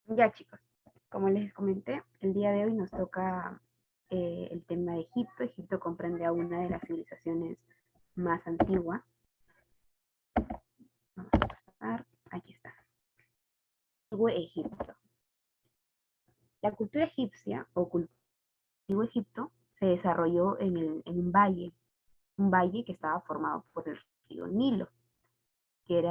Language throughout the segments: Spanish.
Ya chicos, como les comenté, el día de hoy nos toca el tema de Egipto. Egipto comprende a una de las civilizaciones más antiguas. Vamos a pasar, aquí está. Antiguo Egipto. La cultura egipcia o antiguo Egipto se desarrolló en un valle que estaba formado por el río Nilo, que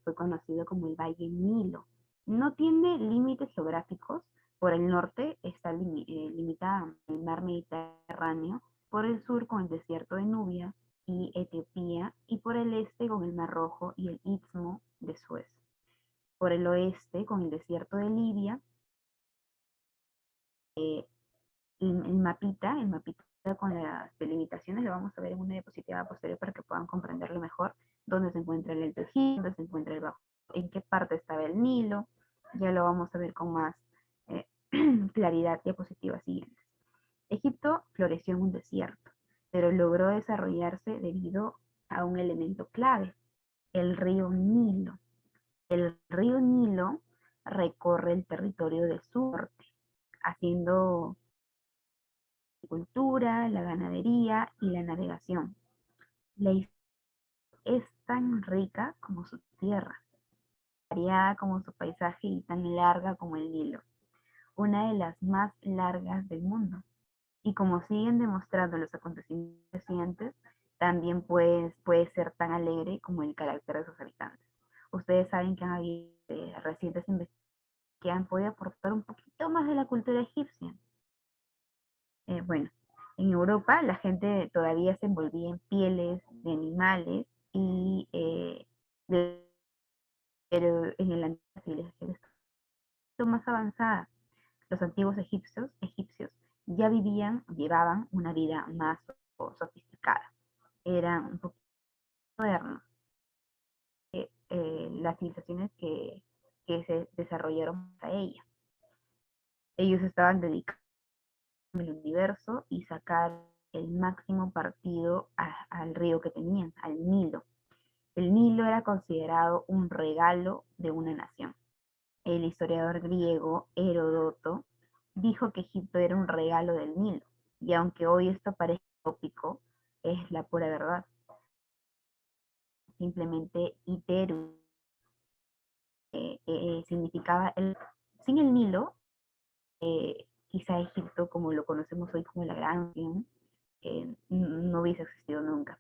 fue conocido como el Valle Nilo. No tiene límites geográficos. Por el norte está limitada el mar Mediterráneo, por el sur con el desierto de Nubia y Etiopía, y por el este con el Mar Rojo y el Istmo de Suez. Por el oeste con el desierto de Libia, el mapita con las delimitaciones lo vamos a ver en una diapositiva posterior para que puedan comprenderlo mejor, dónde se encuentra el Alto Egipto, dónde se encuentra el Bajo, en qué parte estaba el Nilo. Ya lo vamos a ver con más eh, claridad diapositivas siguientes. Egipto floreció en un desierto, pero logró desarrollarse debido a un elemento clave, el río Nilo. El río Nilo recorre el territorio del sur, haciendo agricultura, la ganadería y la navegación. La isla es tan rica como su tierra, variada como su paisaje y tan larga como el Nilo, una de las más largas del mundo. Y como siguen demostrando los acontecimientos recientes, también puede ser tan alegre como el carácter de sus habitantes. Ustedes saben que han habido recientes investigaciones que han podido aportar un poquito más de la cultura egipcia. Bueno, en Europa la gente todavía se envolvía en pieles de animales y pero en el antiguo civilización más avanzada, los antiguos egipcios ya llevaban una vida más sofisticada, eran un poco modernos. Las civilizaciones que se desarrollaron a ella. Ellos estaban dedicados el universo y sacar el máximo partido al río que tenían, al Nilo. El Nilo era considerado un regalo de una nación. El historiador griego Heródoto dijo que Egipto era un regalo del Nilo, y aunque hoy esto parece tópico, es la pura verdad. Simplemente Iteru significaba sin el Nilo, quizá Egipto como lo conocemos hoy como la Gran Nación, no hubiese existido nunca.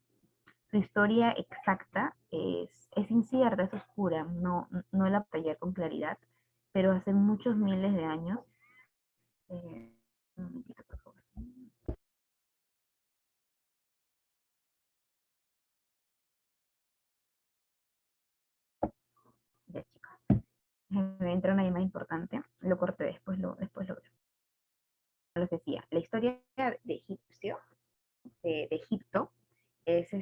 Su historia exacta es incierta, es oscura, no la puedo con claridad, pero hace muchos miles de años, un momentito por favor. Ya chicos, me entra una llamada importante, lo corté, después lo veo. Les decía, la historia de Egipto es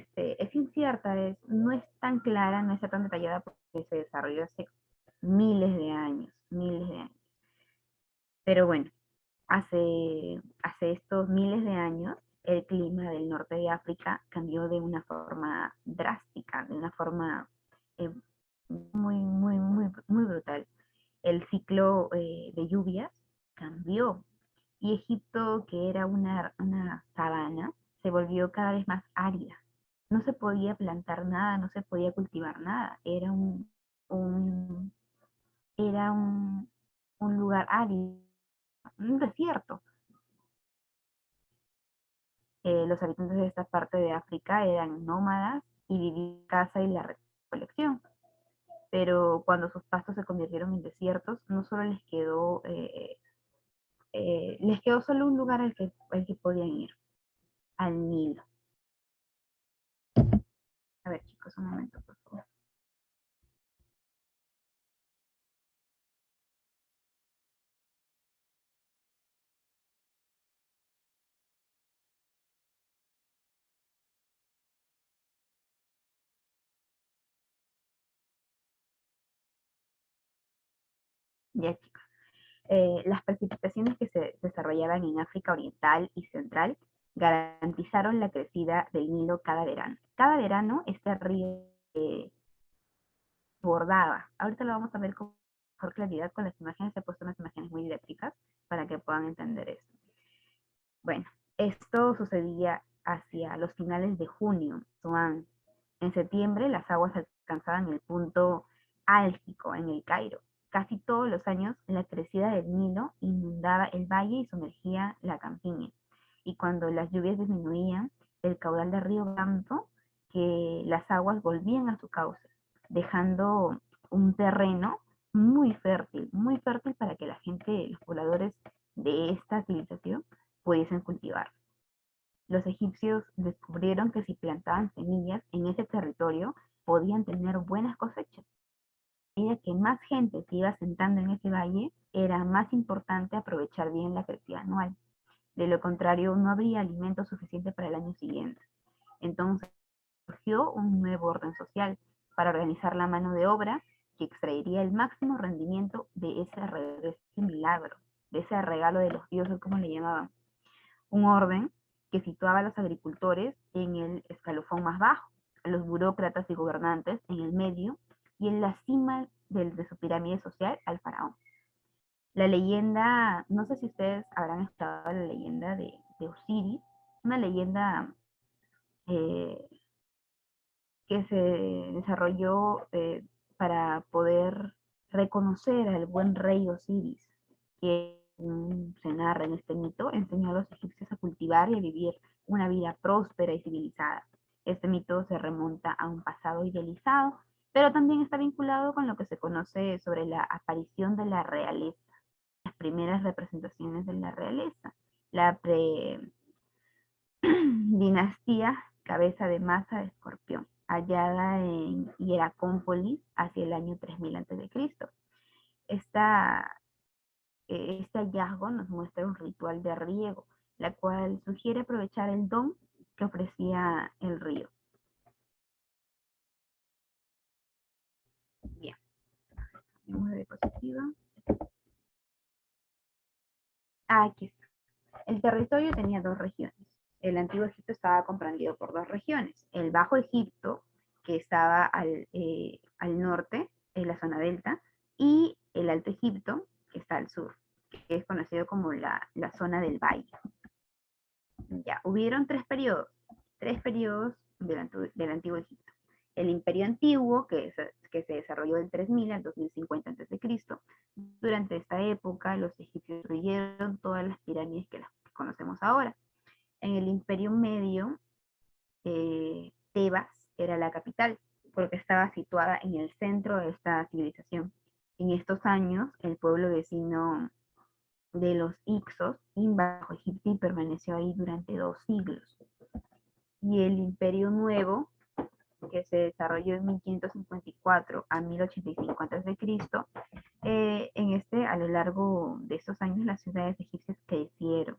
incierta, no es tan clara, no está tan detallada porque se desarrolló hace miles de años. Pero bueno, hace estos miles de años, el clima del norte de África cambió de una forma drástica, de una forma eh, muy brutal. El ciclo de lluvias cambió y Egipto, que era una sabana, se volvió cada vez más árida. No se podía plantar nada, no se podía cultivar nada. Un, era un lugar árido, un desierto. Los habitantes de esta parte de África eran nómadas y vivían en casa y la recolección. Pero cuando sus pastos se convirtieron en desiertos, no solo les quedó solo un lugar al que podían ir, al Nilo. A ver, chicos, un momento, por favor. Ya, chicos. Las precipitaciones que se desarrollaban en África Oriental y Central garantizaron la crecida del Nilo cada verano. Cada verano este río bordaba. Ahorita lo vamos a ver cómo mejor claridad con las imágenes. He puesto unas imágenes muy didácticas para que puedan entender esto. Bueno, esto sucedía hacia los finales de junio. En septiembre las aguas alcanzaban el punto álgico en el Cairo. Casi todos los años la crecida del Nilo inundaba el valle y sumergía la campiña. Y cuando las lluvias disminuían, el caudal del río tanto que las aguas volvían a su cauce, dejando un terreno muy fértil para que la gente, los pobladores de esta civilización pudiesen cultivar. Los egipcios descubrieron que si plantaban semillas en ese territorio podían tener buenas cosechas. A medida que más gente se iba asentando en ese valle, era más importante aprovechar bien la crecida anual. De lo contrario, no habría alimento suficiente para el año siguiente. Entonces surgió un nuevo orden social para organizar la mano de obra que extraería el máximo rendimiento de ese milagro, de ese regalo de los dioses, como le llamaban. Un orden que situaba a los agricultores en el escalafón más bajo, a los burócratas y gobernantes en el medio y en la cima de su pirámide social al faraón. La leyenda, no sé si ustedes habrán escuchado la leyenda de Osiris, una leyenda eh, que se desarrolló para poder reconocer al buen rey Osiris, que se narra en este mito, enseñó a los egipcios a cultivar y a vivir una vida próspera y civilizada. Este mito se remonta a un pasado idealizado, pero también está vinculado con lo que se conoce sobre la aparición de la realeza, las primeras representaciones de la realeza, la dinastía Cabeza de Masa de Escorpión, hallada en Hieracómpolis hacia el año 3000 a.C. Esta, este hallazgo nos muestra un ritual de riego, la cual sugiere aprovechar el don que ofrecía el río. Bien, vamos a diapositiva. Aquí está. El territorio tenía dos regiones. El antiguo Egipto estaba comprendido por dos regiones. El Bajo Egipto, que estaba al norte, en la zona delta, y el Alto Egipto, que está al sur, que es conocido como la zona del valle. Ya, hubieron tres periodos del antiguo Egipto. El Imperio Antiguo, que se desarrolló del 3000 al 2050 a.C. Durante esta época, los egipcios construyeron todas las pirámides que las conocemos ahora. En el Imperio Medio, Tebas era la capital, porque estaba situada en el centro de esta civilización. En estos años, el pueblo vecino de los Ixos invadió Egipto y permaneció ahí durante 2 siglos. Y el Imperio Nuevo, que se desarrolló en 1554 a 1085 a.C., a lo largo de estos años, las ciudades egipcias crecieron,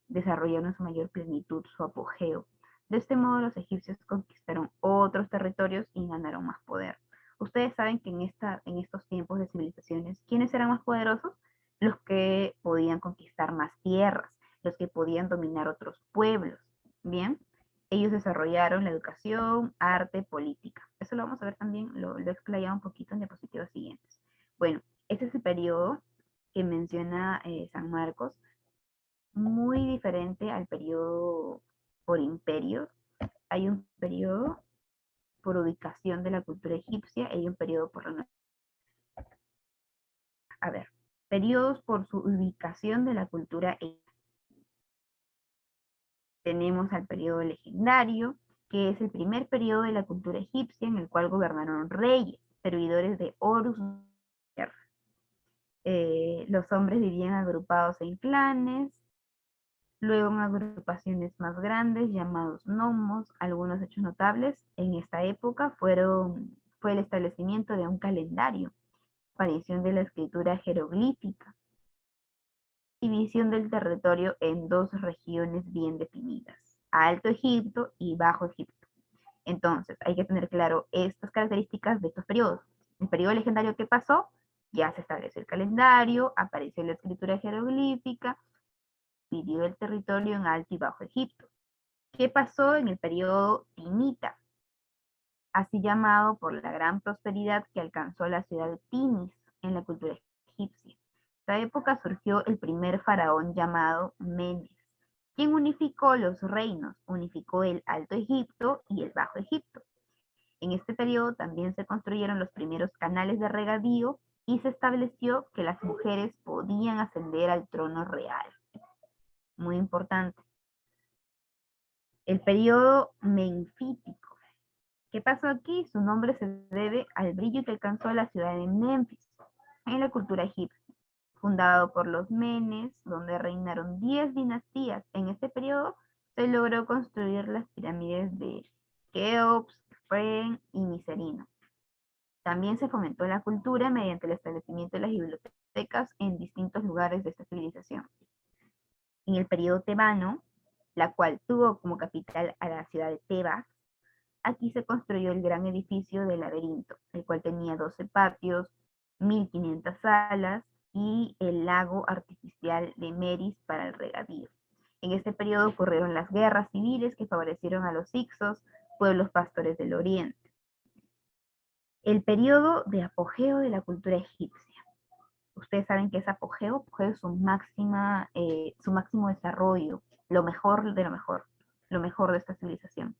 desarrollaron en su mayor plenitud su apogeo. De este modo, los egipcios conquistaron otros territorios y ganaron más poder. Ustedes saben que en estos tiempos de civilizaciones, ¿quiénes eran más poderosos? Los que podían conquistar más tierras, los que podían dominar otros pueblos. Bien, ellos desarrollaron la educación, arte, política. Eso lo vamos a ver también, lo he explayado un poquito en diapositivas siguientes. Bueno, este es el periodo que menciona San Marcos, muy diferente al periodo por imperios. Hay un periodo por ubicación de la cultura egipcia y hay un periodo por la... A ver, periodos por su ubicación de la cultura egipcia. Tenemos al periodo legendario, que es el primer periodo de la cultura egipcia en el cual gobernaron reyes, servidores de Horus. Los hombres vivían agrupados en clanes, luego en agrupaciones más grandes llamados nomos. Algunos hechos notables en esta época fue el establecimiento de un calendario, aparición de la escritura jeroglífica, división del territorio en dos regiones bien definidas, Alto Egipto y Bajo Egipto. Entonces, hay que tener claro estas características de estos periodos. El periodo legendario que pasó, ya se estableció el calendario, apareció la escritura jeroglífica, dividió el territorio en Alto y Bajo Egipto. ¿Qué pasó en el periodo Timita? Así llamado por la gran prosperidad que alcanzó la ciudad de Tinis en la cultura egipcia. En esta época surgió el primer faraón llamado Menes, quien unificó los reinos, unificó el Alto Egipto y el Bajo Egipto. En este periodo también se construyeron los primeros canales de regadío y se estableció que las mujeres podían ascender al trono real. Muy importante. El periodo menfítico. ¿Qué pasó aquí? Su nombre se debe al brillo que alcanzó la ciudad de Memphis en la cultura egipcia. Fundado por los Menes, donde reinaron 10 dinastías. En este periodo se logró construir las pirámides de Keops, Khafre y Micerino. También se fomentó la cultura mediante el establecimiento de las bibliotecas en distintos lugares de esta civilización. En el periodo tebano, la cual tuvo como capital a la ciudad de Tebas, aquí se construyó el gran edificio del laberinto, el cual tenía 12 patios, 1500 salas y el lago artificial de Meris para el regadío. En este periodo ocurrieron las guerras civiles que favorecieron a los Hicsos, pueblos pastores del oriente. El periodo de apogeo de la cultura egipcia. Ustedes saben que es apogeo, apogeo es su máximo desarrollo, lo mejor de lo mejor de esta civilización.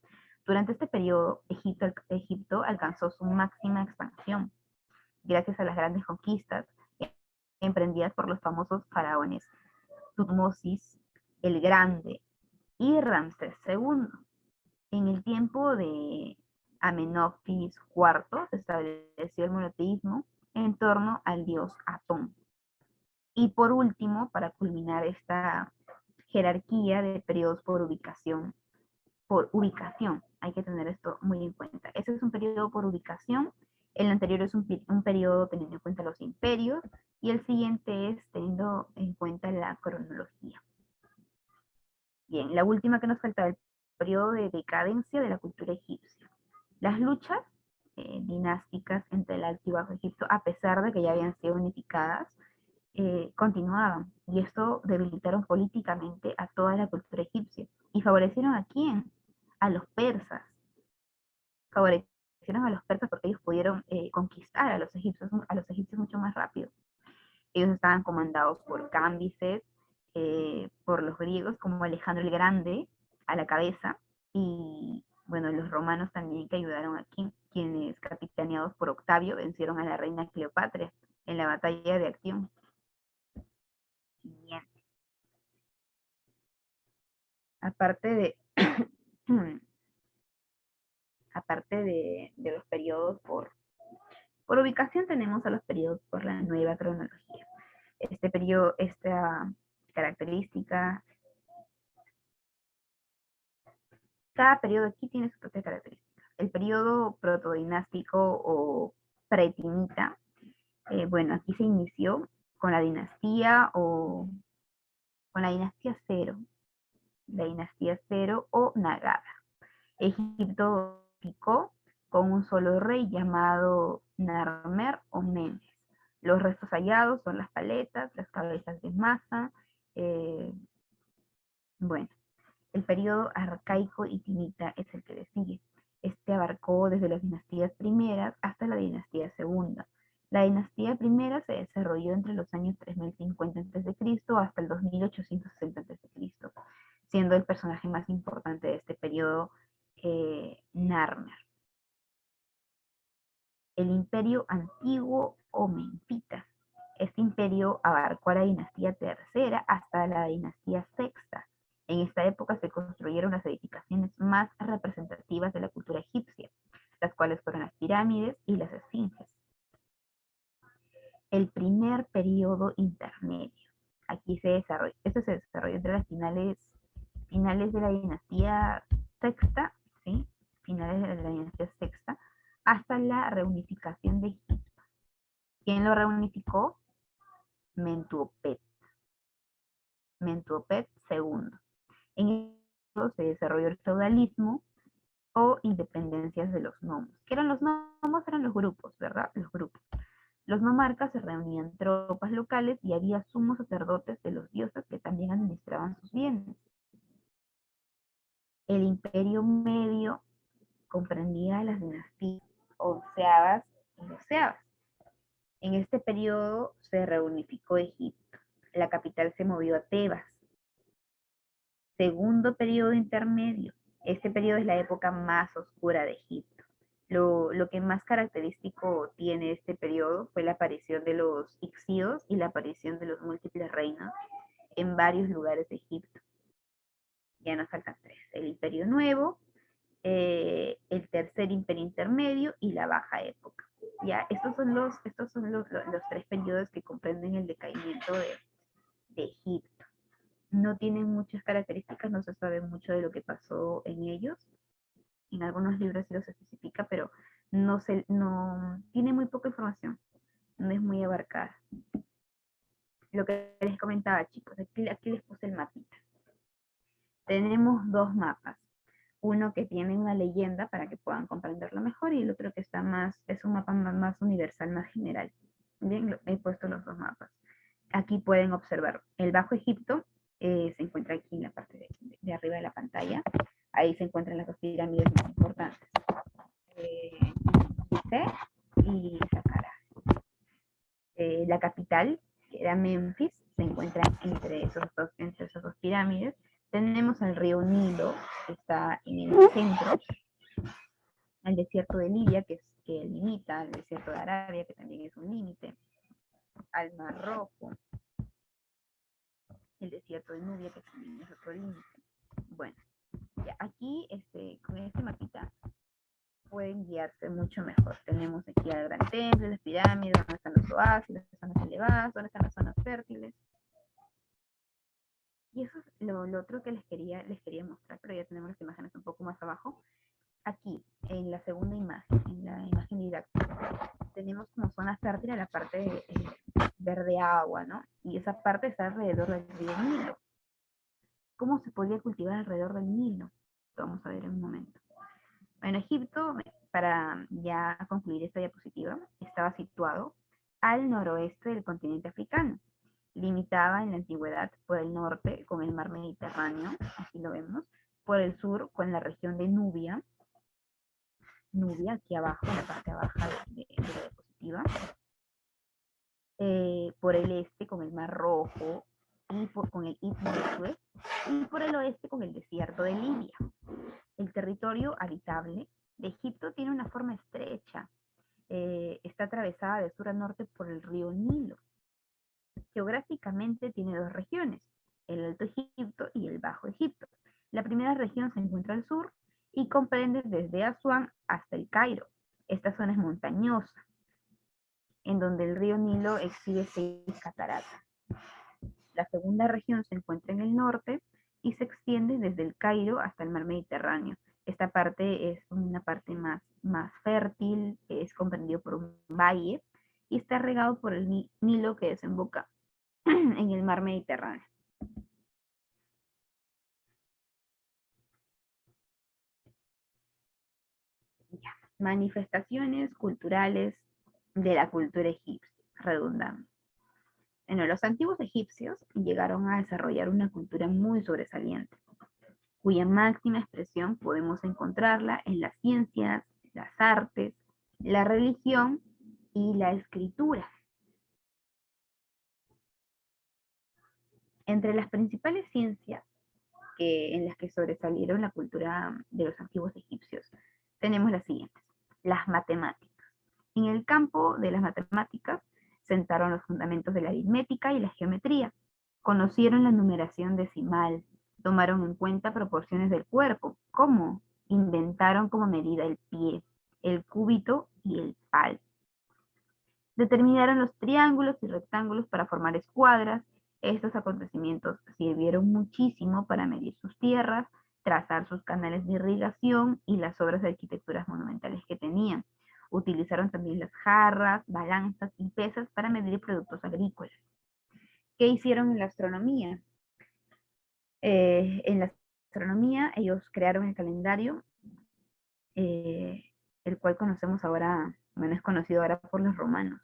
Durante este periodo, Egipto alcanzó su máxima expansión, gracias a las grandes conquistas emprendidas por los famosos faraones Tutmosis el Grande y Ramsés II. En el tiempo de Amenofis IV se estableció el monoteísmo en torno al dios Atón. Y por último, para culminar esta jerarquía de periodos por ubicación, hay que tener esto muy en cuenta. Ese es un periodo por ubicación, el anterior es un periodo teniendo en cuenta los imperios, y el siguiente es teniendo en cuenta la cronología. Bien, la última que nos falta, el periodo de decadencia de la cultura egipcia. Las luchas dinásticas entre el Alto y Bajo Egipto, a pesar de que ya habían sido unificadas, continuaban, y esto debilitaron políticamente a toda la cultura egipcia. ¿Y favorecieron a quién? A los persas. Favorecieron a los persas porque ellos pudieron conquistar a los egipcios mucho más rápido. Ellos estaban comandados por Cambises, por los griegos como Alejandro el Grande a la cabeza, y bueno, los romanos también que ayudaron aquí, quienes capitaneados por Octavio vencieron a la reina Cleopatra en la batalla de Actión. Siguiente. Aparte de, aparte de los periodos por ubicación, tenemos a los periodos por la nueva cronología. Este periodo, esta característica, cada periodo aquí tiene su propia característica. El periodo protodinástico o pretinita, bueno, aquí se inició con la dinastía cero, la dinastía cero o Nagada. Egipto picó con un solo rey llamado Narmer o Menes. Los restos hallados son las paletas, las cabezas de masa. Bueno, el periodo arcaico hitimita es el que le sigue. Este abarcó desde las dinastías primeras hasta la dinastía segunda. La dinastía primera se desarrolló entre los años 3050 a.C. hasta el 2860 a.C., siendo el personaje más importante de este periodo Narmer. El imperio antiguo o menfita. Este imperio abarcó a la dinastía tercera hasta la dinastía sexta. En esta época se construyeron las edificaciones más representativas de la cultura egipcia, las cuales fueron las pirámides y las esfinges. El primer periodo intermedio. Aquí esto se desarrolló entre las finales de la dinastía sexta, ¿sí? Finales de la dinastía sexta, hasta la reunificación de Egipto. ¿Quién lo reunificó? Mentuhotep. Mentuhotep II. En esto se desarrolló el feudalismo o independencias de los nomos. ¿Qué eran los nomos? Eran los grupos, ¿verdad? Los grupos. Los nomarcas se reunían tropas locales y había sumos sacerdotes de los dioses que también administraban sus bienes. El imperio medio comprendía las dinastías onceavas y doceavas. En este periodo se reunificó Egipto. La capital se movió a Tebas. Segundo periodo intermedio. Este periodo es la época más oscura de Egipto. Lo que más característico tiene este periodo fue la aparición de los Ixíos y la aparición de los múltiples reinos en varios lugares de Egipto. Ya nos faltan tres: el Imperio Nuevo, el Tercer Imperio Intermedio y la Baja Época. Ya, estos son los tres periodos que comprenden el decaimiento de Egipto. No tienen muchas características, no se sabe mucho de lo que pasó en ellos. En algunos libros sí los especifica, pero no tiene muy poca información, no es muy abarcada. Lo que les comentaba, chicos, aquí les puse el mapita. Tenemos dos mapas. Uno que tiene una leyenda para que puedan comprenderlo mejor y el otro que está es un mapa más universal, más general. Bien, he puesto los dos mapas. Aquí pueden observar el Bajo Egipto, se encuentra aquí en la parte de arriba de la pantalla. Ahí se encuentran las dos pirámides más importantes, Gizeh y Saqqara. La capital, que era Memphis, se encuentra entre esas dos pirámides. Tenemos el río Nilo, que está en el centro, el desierto de Libia, que limita al desierto de Arabia, que también es un límite, al Mar Rojo, el desierto de Nubia, que también es otro límite. Bueno, ya aquí con este mapita pueden guiarse mucho mejor. Tenemos aquí al Gran Templo, las pirámides, donde están los oasis, las zonas elevadas, donde están las zonas fértiles. Y eso es lo otro que les quería mostrar, pero ya tenemos las imágenes un poco más abajo. Aquí, en la segunda imagen, en la imagen didáctica, tenemos como zona fértil a la parte verde agua, ¿no? Y esa parte está alrededor del río Nilo. ¿Cómo se podía cultivar alrededor del Nilo? Lo vamos a ver en un momento. Bueno, Egipto, para ya concluir esta diapositiva, estaba situado al noroeste del continente africano. Limitaba en la antigüedad por el norte con el mar Mediterráneo, aquí lo vemos, por el sur con la región de Nubia, aquí abajo, en la parte baja de la diapositiva, por el este con el Mar Rojo y con el Istmo de Suez, y por el oeste con el desierto de Libia. El territorio habitable de Egipto tiene una forma estrecha, está atravesada de sur a norte por el río Nilo. Geográficamente tiene dos regiones, el Alto Egipto y el Bajo Egipto. La primera región se encuentra al sur y comprende desde Asuán hasta el Cairo. Esta zona es montañosa, en donde el río Nilo exhibe 6 cataratas. La segunda región se encuentra en el norte y se extiende desde el Cairo hasta el mar Mediterráneo. Esta parte es una parte más fértil, es comprendido por un valle y está regado por el Nilo que desemboca en el mar Mediterráneo. Ya. Manifestaciones culturales de la cultura egipcia, redundando. Bueno, los antiguos egipcios llegaron a desarrollar una cultura muy sobresaliente, cuya máxima expresión podemos encontrarla en las ciencias, las artes, la religión y la escritura. Entre las principales ciencias en las que sobresalieron la cultura de los antiguos egipcios, tenemos las siguientes: las matemáticas. En el campo de las matemáticas sentaron los fundamentos de la aritmética y la geometría, conocieron la numeración decimal, tomaron en cuenta proporciones del cuerpo, como inventaron como medida el pie, el cúbito y el pal. Determinaron los triángulos y rectángulos para formar escuadras. Estos acontecimientos sirvieron muchísimo para medir sus tierras, trazar sus canales de irrigación y las obras de arquitecturas monumentales que tenían. Utilizaron también las jarras, balanzas y pesas para medir productos agrícolas. ¿Qué hicieron en la astronomía? En la astronomía ellos crearon el calendario, el cual conocemos ahora, bueno, es conocido ahora por los romanos.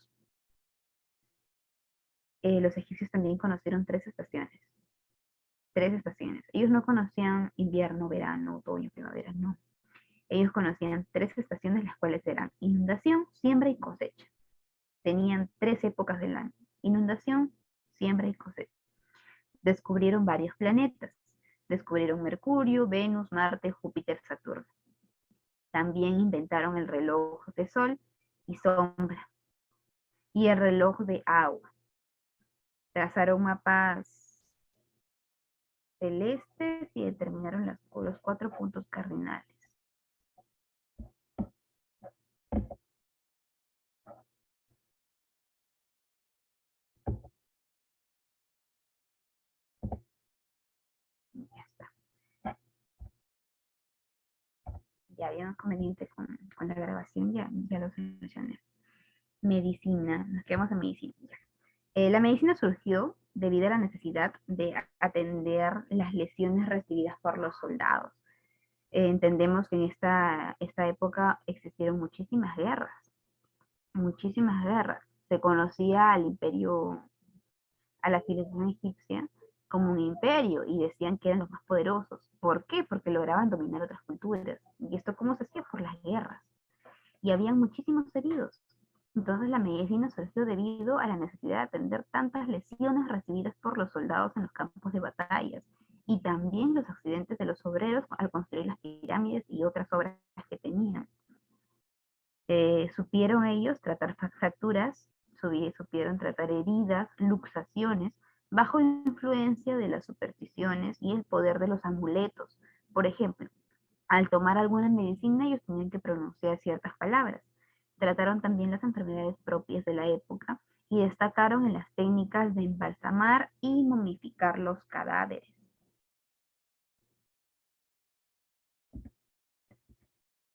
Los egipcios también conocieron tres estaciones. Ellos no conocían invierno, verano, otoño, primavera, no. Ellos conocían tres estaciones, las cuales eran inundación, siembra y cosecha. Tenían 3 épocas del año: inundación, siembra y cosecha. Descubrieron varios planetas. Descubrieron Mercurio, Venus, Marte, Júpiter, Saturno. También inventaron el reloj de sol y sombra y el reloj de agua. Trazaron mapas celestes y determinaron los 4 puntos cardinales. Ya está. Ya había un inconveniente con la grabación, ya lo solucioné. Medicina, nos quedamos en medicina. La medicina surgió debido a la necesidad de atender las lesiones recibidas por los soldados. Entendemos que en esta época existieron muchísimas guerras, muchísimas guerras. Se conocía al imperio, a la civilización egipcia, como un imperio y decían que eran los más poderosos. ¿Por qué? Porque lograban dominar otras culturas. ¿Y esto cómo se hacía? Por las guerras. Y había muchísimos heridos. Entonces la medicina surgió debido a la necesidad de atender tantas lesiones recibidas por los soldados en los campos de batallas y también los accidentes de los obreros al construir las pirámides y otras obras que tenían. Supieron ellos tratar fracturas, supieron tratar heridas, luxaciones, bajo influencia de las supersticiones y el poder de los amuletos. Por ejemplo, al tomar alguna medicina ellos tenían que pronunciar ciertas palabras. Trataron también las enfermedades propias de la época y destacaron en las técnicas de embalsamar y momificar los cadáveres.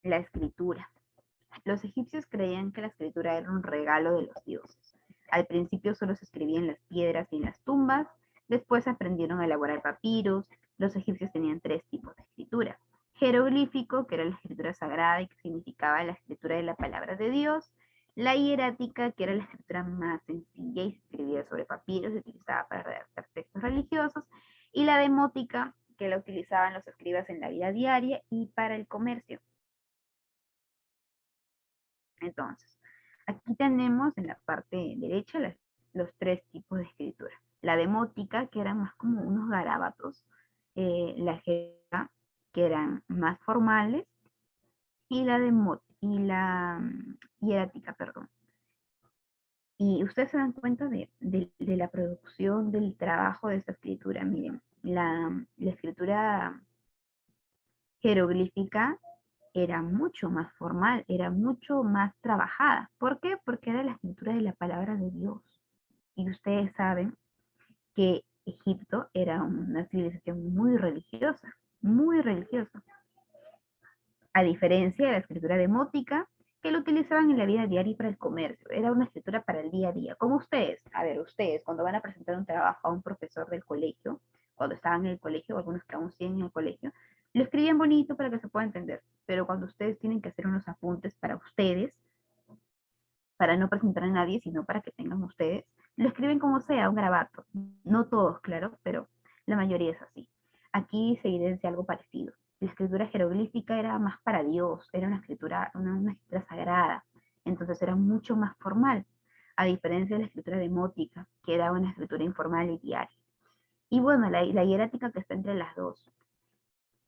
La escritura. Los egipcios creían que la escritura era un regalo de los dioses. Al principio solo se escribía en las piedras y en las tumbas, después aprendieron a elaborar papiros. Los egipcios tenían 3 tipos de escritura: jeroglífico, que era la escritura sagrada y que significaba la escritura de la palabra de Dios; la hierática, que era la escritura más sencilla y se escribía sobre papiros, se utilizaba para redactar textos religiosos; y la demótica, que la utilizaban los escribas en la vida diaria y para el comercio. Entonces, aquí tenemos en la parte derecha los 3 tipos de escritura. La demótica, que eran más como unos garabatos; la jeroglífica, que eran más formales; y la hierática, perdón. Y ustedes se dan cuenta de la producción, del trabajo de esta escritura. Miren, la escritura jeroglífica era mucho más formal, era mucho más trabajada. ¿Por qué? Porque era la escritura de la palabra de Dios. Y ustedes saben que Egipto era una civilización muy religiosa, muy religiosa. A diferencia de la escritura demótica, que lo utilizaban en la vida diaria y para el comercio. Era una escritura para el día a día. Como ustedes, a ver, ustedes cuando van a presentar un trabajo a un profesor del colegio, cuando estaban en el colegio, o algunos que aún siguen en el colegio, lo escribían bonito para que se pueda entender. Pero cuando ustedes tienen que hacer unos apuntes para ustedes, para no presentar a nadie, sino para que tengan ustedes, lo escriben como sea, un garabato. No todos, claro, pero la mayoría es así. Aquí se evidencia algo parecido. La escritura jeroglífica era más para Dios, era una escritura sagrada, entonces era mucho más formal, a diferencia de la escritura demótica, que era una escritura informal y diaria. Y bueno, la hierática, que está entre las dos,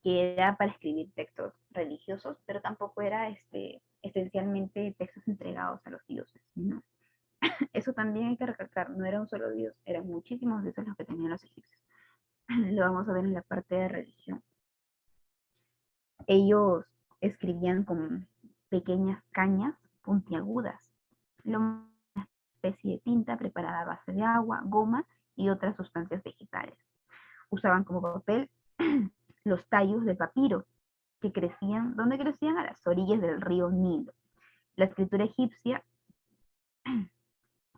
que era para escribir textos religiosos, pero tampoco era esencialmente textos entregados a los dioses, ¿no? Eso también hay que recalcar, no era un solo dios, eran muchísimos dioses los que tenían los egipcios. Lo vamos a ver en la parte de religión. Ellos escribían con pequeñas cañas puntiagudas, una especie de tinta preparada a base de agua, goma y otras sustancias vegetales. Usaban como papel los tallos de papiro, que crecían, ¿dónde crecían? A las orillas del río Nilo. La escritura egipcia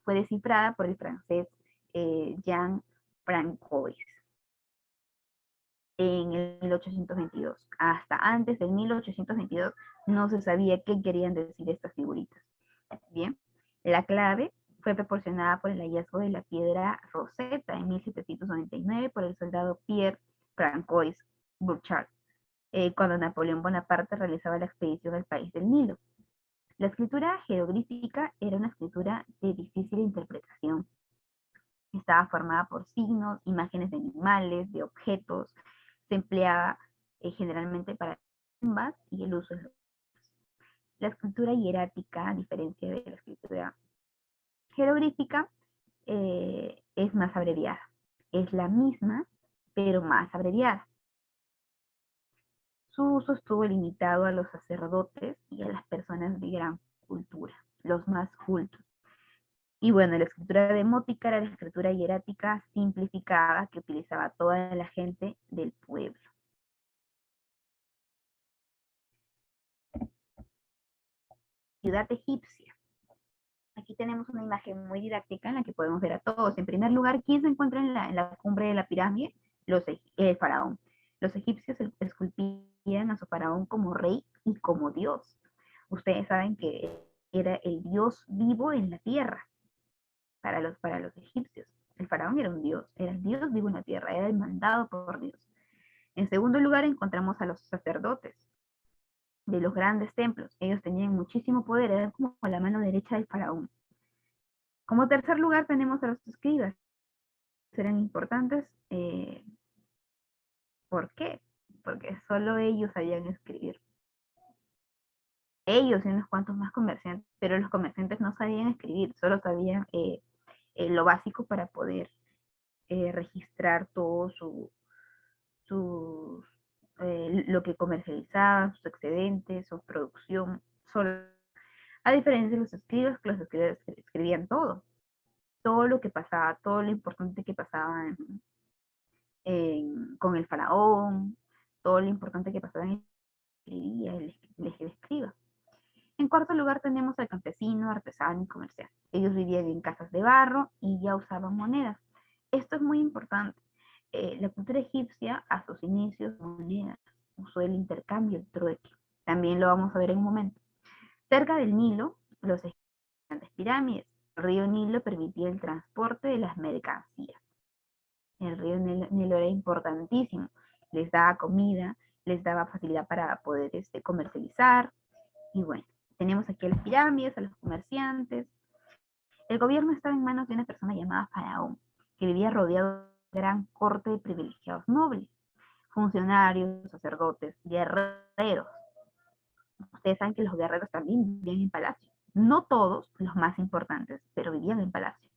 fue descifrada por el francés Jean Francois en el 1822. Hasta antes del 1822 no se sabía qué querían decir estas figuritas. Bien, la clave fue proporcionada por el hallazgo de la piedra Rosetta en 1799 por el soldado Pierre Francois Burchard, cuando Napoleón Bonaparte realizaba la expedición al país del Nilo. La escritura jeroglífica era una escritura de difícil interpretación. Estaba formada por signos, imágenes de animales, de objetos. Se empleaba generalmente para tumbas y el uso de los... La escritura hierática, a diferencia de la escritura jeroglífica, es más abreviada. Es la misma, pero más abreviada. Su uso estuvo limitado a los sacerdotes y a las personas de gran cultura, los más cultos. Y bueno, la escritura demótica era la escritura hierática simplificada que utilizaba toda la gente del pueblo. Ciudad egipcia. Aquí tenemos una imagen muy didáctica en la que podemos ver a todos. En primer lugar, ¿quién se encuentra en la cumbre de la pirámide? El faraón. Los egipcios esculpían a su faraón como rey y como dios. Ustedes saben que era el dios vivo en la tierra para los egipcios. El faraón era un dios, era el dios vivo en la tierra, era el mandado por Dios. En segundo lugar, encontramos a los sacerdotes de los grandes templos. Ellos tenían muchísimo poder, eran como la mano derecha del faraón. Como tercer lugar tenemos a los escribas. Eran importantes. ¿Por qué? Porque solo ellos sabían escribir. Ellos y unos cuantos más comerciantes, pero los comerciantes no sabían escribir, solo sabían lo básico para poder registrar todo lo que comercializaban, sus excedentes, su producción. Solo, a diferencia de los escribas, que los escribas escribían todo lo que pasaba, todo lo importante que pasaba con el faraón, todo lo importante que pasaba en el escriba. En cuarto lugar tenemos al campesino, artesano y comercial. Ellos vivían en casas de barro y ya usaban monedas. Esto es muy importante. La cultura egipcia a sus inicios monedas, usó el intercambio, el trueque. También lo vamos a ver en un momento. Cerca del Nilo, los grandes pirámides. El río Nilo permitía el transporte de las mercancías. El río Nilo era importantísimo. Les daba comida, les daba facilidad para poder comercializar. Y bueno, tenemos aquí a las pirámides, a los comerciantes. El gobierno estaba en manos de una persona llamada Faraón, que vivía rodeado de una gran corte de privilegiados nobles, funcionarios, sacerdotes, guerreros. Ustedes saben que los guerreros también vivían en palacio. No todos, los más importantes, pero vivían en palacio.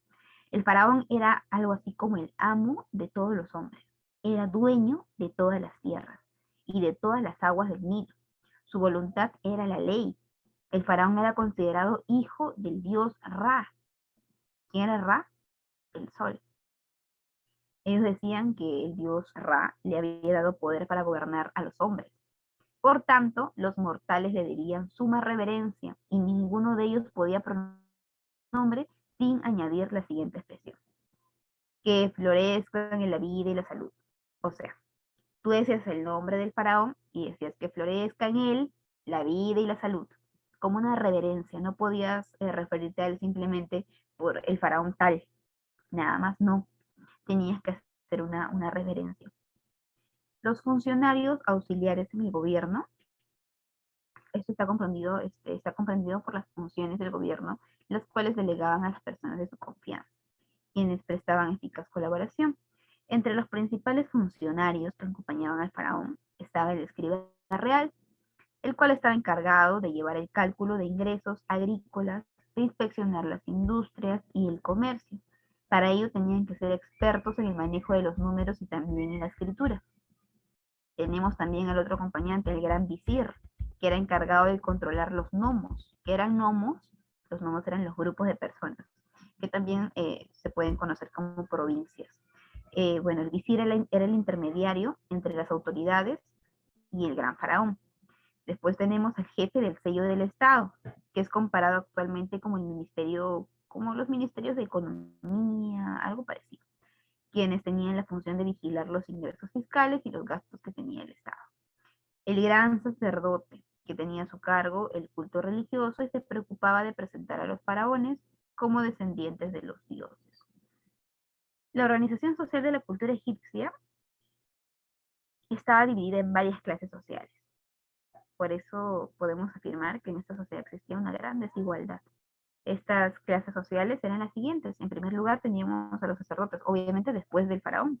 El faraón era algo así como el amo de todos los hombres. Era dueño de todas las tierras y de todas las aguas del Nilo. Su voluntad era la ley. El faraón era considerado hijo del dios Ra. ¿Quién era Ra? El sol. Ellos decían que el dios Ra le había dado poder para gobernar a los hombres. Por tanto, los mortales le debían suma reverencia y ninguno de ellos podía pronunciar su nombre sin añadir la siguiente expresión: que florezcan en la vida y la salud. O sea, tú decías el nombre del faraón y decías que florezca en él la vida y la salud, como una reverencia. No podías referirte a él simplemente por el faraón tal, nada más, no. Tenías que hacer una reverencia. Los funcionarios auxiliares en el gobierno, esto está comprendido por las funciones del gobierno, las cuales delegaban a las personas de su confianza, quienes prestaban eficaz colaboración. Entre los principales funcionarios que acompañaban al faraón estaba el escriba real, el cual estaba encargado de llevar el cálculo de ingresos agrícolas, de inspeccionar las industrias y el comercio. Para ello tenían que ser expertos en el manejo de los números y también en la escritura. Tenemos también al otro acompañante, el gran visir, que era encargado de controlar los gnomos. ¿Qué eran gnomos? Los gnomos eran los grupos de personas, que también se pueden conocer como provincias. Bueno, el visir era el intermediario entre las autoridades y el gran faraón. Después tenemos al jefe del sello del Estado, que es comparado actualmente como el ministerio, como los ministerios de economía, algo parecido, quienes tenían la función de vigilar los ingresos fiscales y los gastos que tenía el Estado. El gran sacerdote, que tenía a su cargo el culto religioso y se preocupaba de presentar a los faraones como descendientes de los dioses. La organización social de la cultura egipcia estaba dividida en varias clases sociales. Por eso podemos afirmar que en esta sociedad existía una gran desigualdad. Estas clases sociales eran las siguientes. En primer lugar teníamos a los sacerdotes, obviamente después del faraón.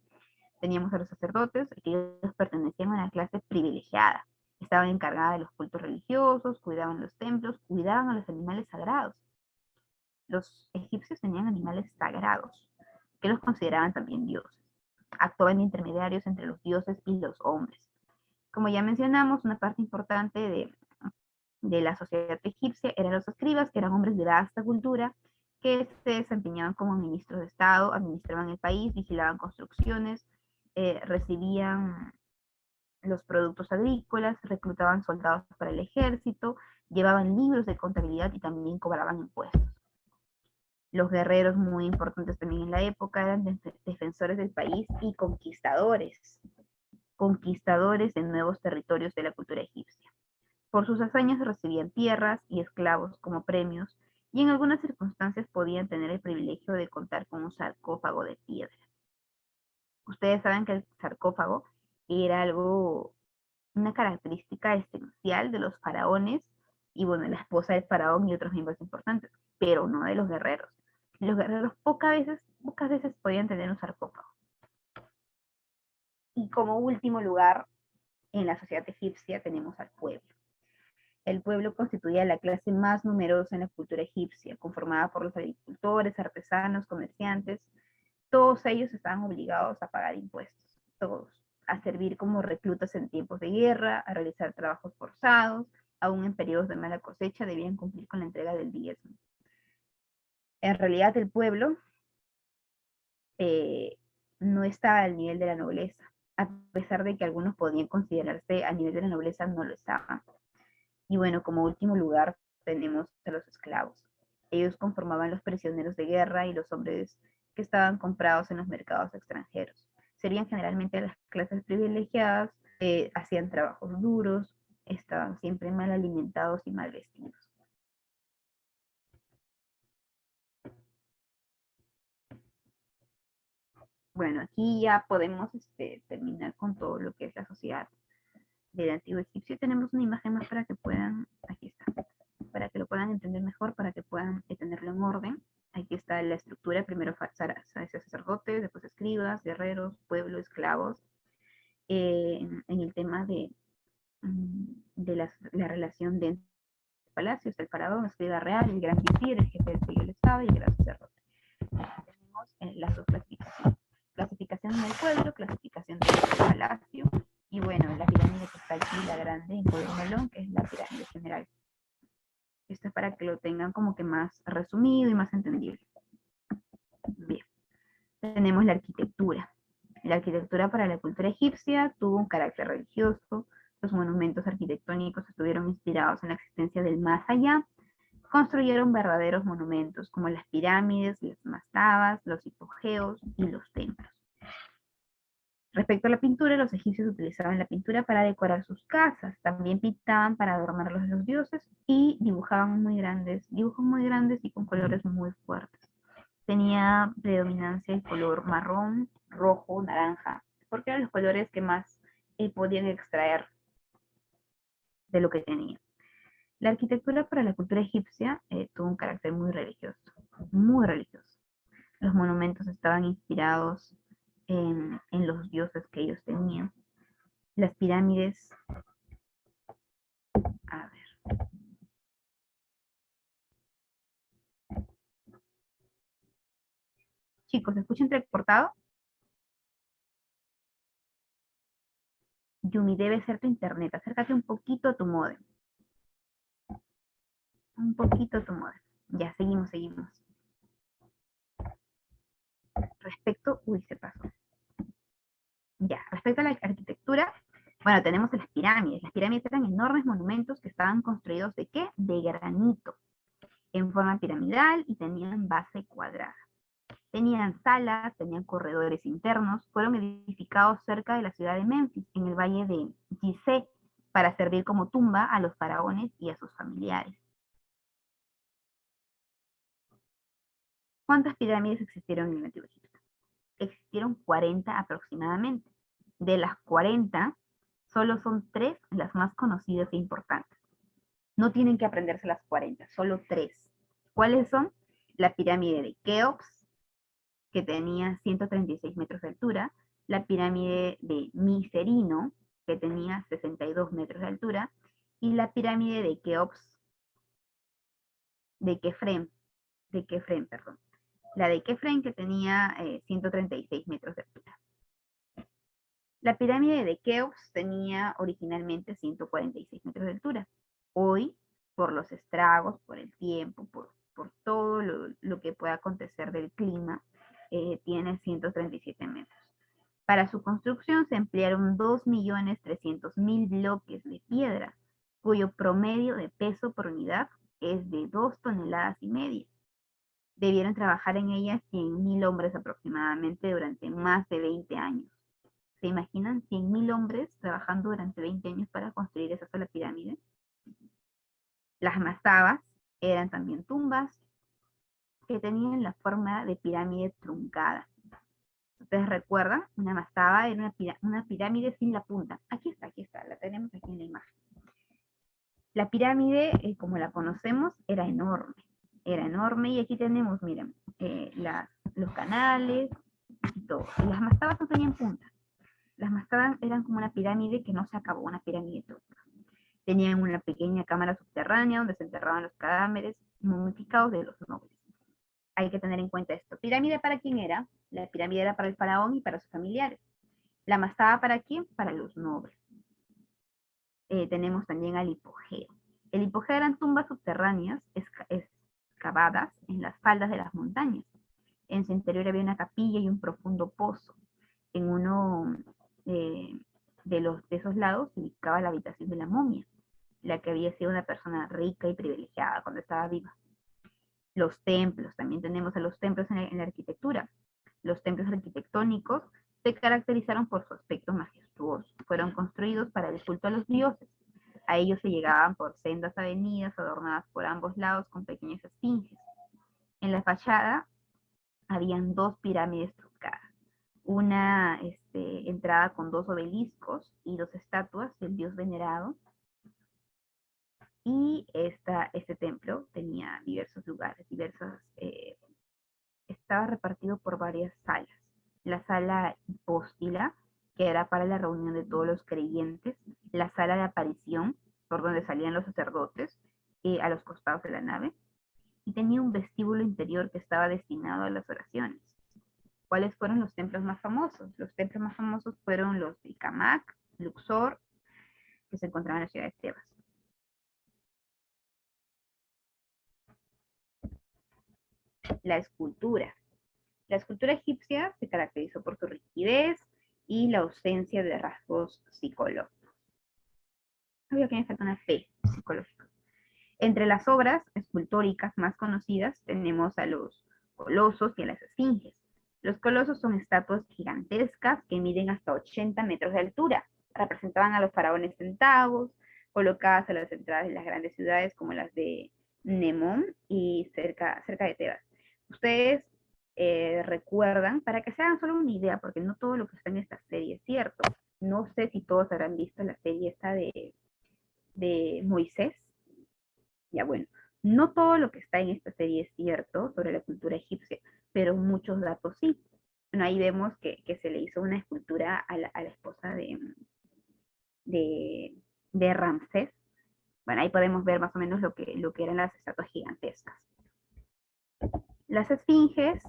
Teníamos a los sacerdotes, que ellos pertenecían a una clase privilegiada. Estaban encargadas de los cultos religiosos, cuidaban los templos, cuidaban a los animales sagrados. Los egipcios tenían animales sagrados, que los consideraban también dioses. Actuaban de intermediarios entre los dioses y los hombres. Como ya mencionamos, una parte importante de la sociedad egipcia eran los escribas, que eran hombres de vasta cultura, que se desempeñaban como ministros de Estado, administraban el país, vigilaban construcciones, recibían los productos agrícolas, reclutaban soldados para el ejército, llevaban libros de contabilidad y también cobraban impuestos. Los guerreros, muy importantes también en la época, eran defensores del país y conquistadores de nuevos territorios de la cultura egipcia. Por sus hazañas recibían tierras y esclavos como premios, y en algunas circunstancias podían tener el privilegio de contar con un sarcófago de piedra. Ustedes saben que el sarcófago era una característica esencial de los faraones, y bueno, la esposa del faraón y otros miembros importantes, pero no de los guerreros. Los guerreros pocas veces podían tener un sarcófago. Y como último lugar, en la sociedad egipcia tenemos al pueblo. El pueblo constituía la clase más numerosa en la cultura egipcia, conformada por los agricultores, artesanos, comerciantes. Todos ellos estaban obligados a pagar impuestos, todos, a servir como reclutas en tiempos de guerra, a realizar trabajos forzados, aún en periodos de mala cosecha debían cumplir con la entrega del diezmo. En realidad el pueblo no estaba al nivel de la nobleza, a pesar de que algunos podían considerarse a nivel de la nobleza, no lo estaban. Y bueno, como último lugar tenemos a los esclavos. Ellos conformaban los prisioneros de guerra y los hombres que estaban comprados en los mercados extranjeros. Serían generalmente las clases privilegiadas, hacían trabajos duros, estaban siempre mal alimentados y mal vestidos. Bueno, aquí ya podemos terminar con todo lo que es la sociedad del antiguo egipcio. Tenemos una imagen más para que puedan, aquí está, para que lo puedan entender mejor, para que puedan tenerlo en orden. Aquí está la estructura, primero sacerdotes, después escribas, guerreros, pueblo, esclavos. En el tema de la relación dentro del palacio, está el faraón, escriba real, el gran visir, el jefe del Estado y el gran sacerdote. Tenemos las dos clasificaciones. Clasificación del pueblo, clasificación del palacio, y bueno, la pirámide que está aquí, la grande, en color melón, que es la pirámide general. Esto es para que lo tengan como que más resumido y más entendible. Bien, tenemos la arquitectura. La arquitectura para la cultura egipcia tuvo un carácter religioso. Los monumentos arquitectónicos estuvieron inspirados en la existencia del más allá. Construyeron verdaderos monumentos como las pirámides, las mastabas, los hipogeos y los templos. Respecto a la pintura, los egipcios utilizaban la pintura para decorar sus casas, también pintaban para adornarlos a los dioses y dibujaban dibujos muy grandes y con colores muy fuertes. Tenía predominancia el color marrón, rojo, naranja, porque eran los colores que más podían extraer de lo que tenían. La arquitectura para la cultura egipcia tuvo un carácter muy religioso, muy religioso. Los monumentos estaban inspirados en los dioses que ellos tenían. Las pirámides, a ver, chicos, ¿se escucha entrecortado? Yumi, debe ser tu internet, acércate un poquito a tu modem, un poquito a tu modem. Ya, seguimos. Se pasó. Ya, respecto a la arquitectura, bueno, tenemos las pirámides. Las pirámides eran enormes monumentos que estaban construidos ¿de qué? De granito, en forma piramidal y tenían base cuadrada. Tenían salas, tenían corredores internos, fueron edificados cerca de la ciudad de Memphis, en el valle de Gizeh, para servir como tumba a los faraones y a sus familiares. ¿Cuántas pirámides existieron en el Antiguo Egipto? Existieron 40 aproximadamente. De las 40, Solo son 3 las más conocidas e importantes. No tienen que aprenderse las 40, solo 3. ¿Cuáles son? La pirámide de Keops, que tenía 136 metros de altura, la pirámide de Micerino, que tenía 62 metros de altura, y la pirámide de Keops, de Kefren, perdón. La de Kefren, que tenía 136 metros de altura. La pirámide de Keops tenía originalmente 146 metros de altura. Hoy, por los estragos, por el tiempo, por todo lo que pueda acontecer del clima, tiene 137 metros. Para su construcción se emplearon 2.300.000 bloques de piedra, cuyo promedio de peso por unidad es de 2,5 toneladas. Debieron trabajar en ella 100.000 hombres aproximadamente durante más de 20 años. ¿Se imaginan 100.000 hombres trabajando durante 20 años para construir esa sola pirámide? Las mastabas eran también tumbas que tenían la forma de pirámide truncada. ¿Ustedes recuerdan? Una mastaba era una pirámide sin la punta. Aquí está, la tenemos aquí en la imagen. La pirámide, como la conocemos, era enorme y aquí tenemos, miren, los canales y todo. Y las mastabas no tenían punta. Las mastabas eran como una pirámide que no se acabó, una pirámide trunca. Tenían una pequeña cámara subterránea donde se enterraban los cadáveres momificados de los nobles. Hay que tener en cuenta esto. ¿Pirámide para quién era? La pirámide era para el faraón y para sus familiares. ¿La mastaba para quién? Para los nobles. Tenemos también al hipogeo. El hipogeo eran tumbas subterráneas excavadas en las faldas de las montañas. En su interior había una capilla y un profundo pozo. En uno de esos lados se ubicaba la habitación de la momia, la que había sido una persona rica y privilegiada cuando estaba viva. Los templos, también tenemos a los templos en la arquitectura. Los templos arquitectónicos se caracterizaron por su aspecto majestuoso. Fueron construidos para el culto a los dioses. A ellos se llegaban por sendas avenidas adornadas por ambos lados con pequeñas esfinges. En la fachada habían 2 pirámides truncadas. Una entrada con 2 obeliscos y 2 estatuas del dios venerado. Y este templo tenía diversos lugares, estaba repartido por varias salas. La sala hipóstila, que era para la reunión de todos los creyentes, la sala de aparición, por donde salían los sacerdotes, a los costados de la nave, y tenía un vestíbulo interior que estaba destinado a las oraciones. ¿Cuáles fueron los templos más famosos? Los templos más famosos fueron los de Camac, Luxor, que se encontraban en la ciudad de Tebas. La escultura. La escultura egipcia se caracterizó por su rigidez y la ausencia de rasgos psicológicos. Obvio que me falta una P, psicológico. Entre las obras escultóricas más conocidas tenemos a los colosos y a las esfinges. Los colosos son estatuas gigantescas que miden hasta 80 metros de altura. Representaban a los faraones sentados, colocadas a las entradas de las grandes ciudades como las de Nemón y cerca de Tebas. Ustedes recuerdan, para que se hagan solo una idea, porque no todo lo que está en esta serie es cierto. No sé si todos habrán visto la serie esta de Moisés. Ya bueno, no todo lo que está en esta serie es cierto sobre la cultura egipcia, pero muchos datos sí. Bueno, ahí vemos que se le hizo una escultura a la esposa de Ramsés. Bueno, ahí podemos ver más o menos lo que eran las estatuas gigantescas. Las esfinges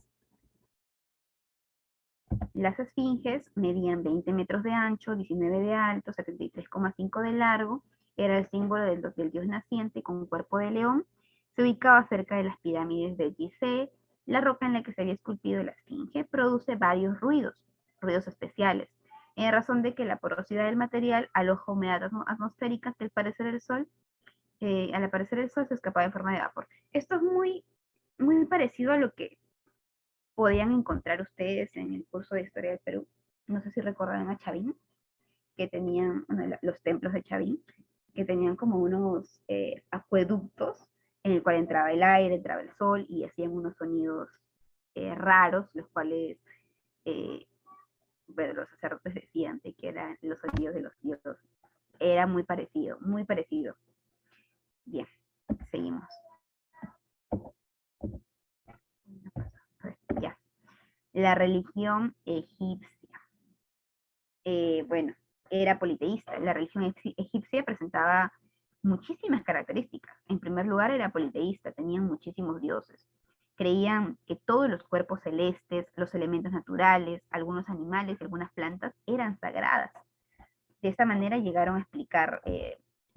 medían 20 metros de ancho, 19 de alto, 73,5 de largo. Era el símbolo del dios naciente con un cuerpo de león. Se ubicaba cerca de las pirámides de Gizeh. La roca en la que se había esculpido la esfinge produce varios ruidos especiales, en razón de que la porosidad del material aloja humedad atmosférica que al aparecer el sol se escapaba en forma de vapor. Esto es muy, muy parecido a lo que podían encontrar ustedes en el curso de Historia del Perú. No sé si recuerdan a Chavín, que tenían los templos de Chavín, que tenían como unos acueductos en el cual entraba el aire, entraba el sol y hacían unos sonidos raros, los cuales bueno, los sacerdotes decían que eran los sonidos de los dioses Era muy parecido, muy parecido. Bien, seguimos. Ya. La religión egipcia. Bueno, era politeísta. La religión egipcia presentaba muchísimas características. En primer lugar, era politeísta, tenían muchísimos dioses. Creían que todos los cuerpos celestes, los elementos naturales, algunos animales y algunas plantas eran sagradas. De esta manera llegaron a explicar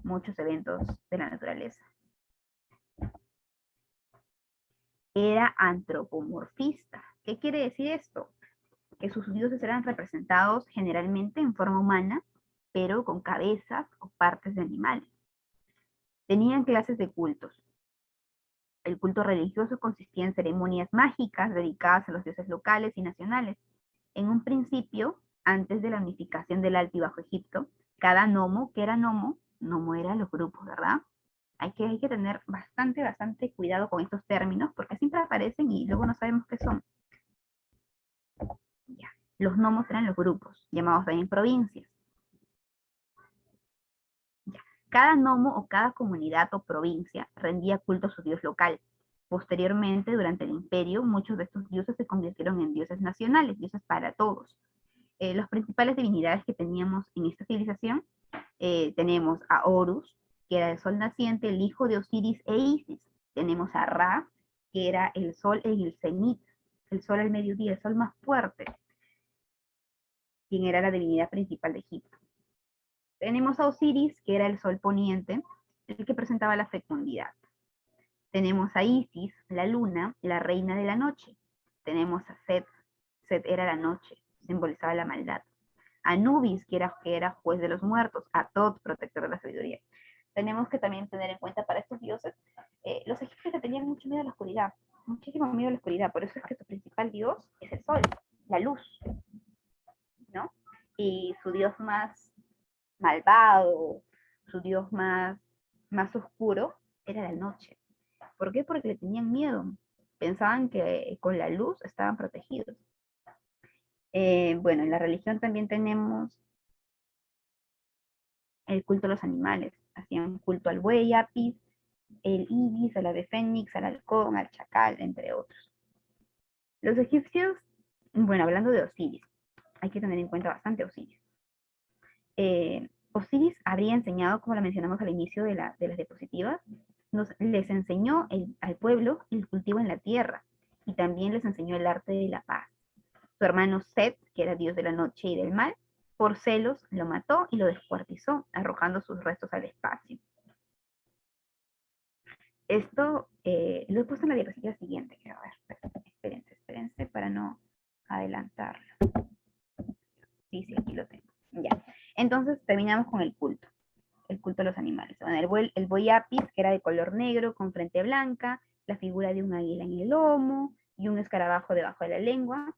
muchos eventos de la naturaleza. Era antropomorfista. ¿Qué quiere decir esto? Que sus dioses eran representados generalmente en forma humana, pero con cabezas o partes de animales. Tenían clases de cultos. El culto religioso consistía en ceremonias mágicas dedicadas a los dioses locales y nacionales. En un principio, antes de la unificación del Alto y Bajo Egipto, cada nomo, ¿qué era nomo? Nomo era los grupos, ¿verdad? Hay que tener bastante cuidado con estos términos porque siempre aparecen y luego no sabemos qué son. Ya. Los nomos eran los grupos, llamados también provincias. Ya. Cada nomo o cada comunidad o provincia rendía culto a su dios local. Posteriormente, durante el imperio, muchos de estos dioses se convirtieron en dioses nacionales, dioses para todos. Las principales divinidades que teníamos en esta civilización, tenemos a Horus, que era el sol naciente, el hijo de Osiris e Isis. Tenemos a Ra, que era el sol en el cenit, el sol al mediodía, el sol más fuerte, quien era la divinidad principal de Egipto. Tenemos a Osiris, que era el sol poniente, el que presentaba la fecundidad. Tenemos a Isis, la luna, la reina de la noche. Tenemos a Set, Set era la noche, simbolizaba la maldad. Anubis, que era juez de los muertos. A Tot, protector de la sabiduría. Tenemos que también tener en cuenta para estos dioses, los egipcios que tenían mucho miedo a la oscuridad, muchísimo miedo a la oscuridad, por eso es que su principal dios es el sol, la luz, ¿no? Y su dios más malvado, su dios más oscuro, era la noche. ¿Por qué? Porque le tenían miedo. Pensaban que con la luz estaban protegidos. Bueno, en la religión también tenemos el culto a los animales. Hacían culto al buey, apis, el ibis, al ave fénix, al halcón, al chacal, entre otros. Los egipcios, bueno, hablando de Osiris, hay que tener en cuenta bastante a Osiris. Osiris habría enseñado, como lo mencionamos al inicio de las diapositivas, les enseñó al pueblo el cultivo en la tierra y también les enseñó el arte de la paz. Su hermano Set, que era dios de la noche y del mal, por celos lo mató y lo descuartizó, arrojando sus restos al espacio. Esto lo he puesto en la diapositiva siguiente, quiero ver, espérense para no adelantarlo. Sí, aquí lo tengo. Ya. Entonces terminamos con el culto a los animales. Bueno, el buey apis, que era de color negro, con frente blanca, la figura de un águila en el lomo y un escarabajo debajo de la lengua.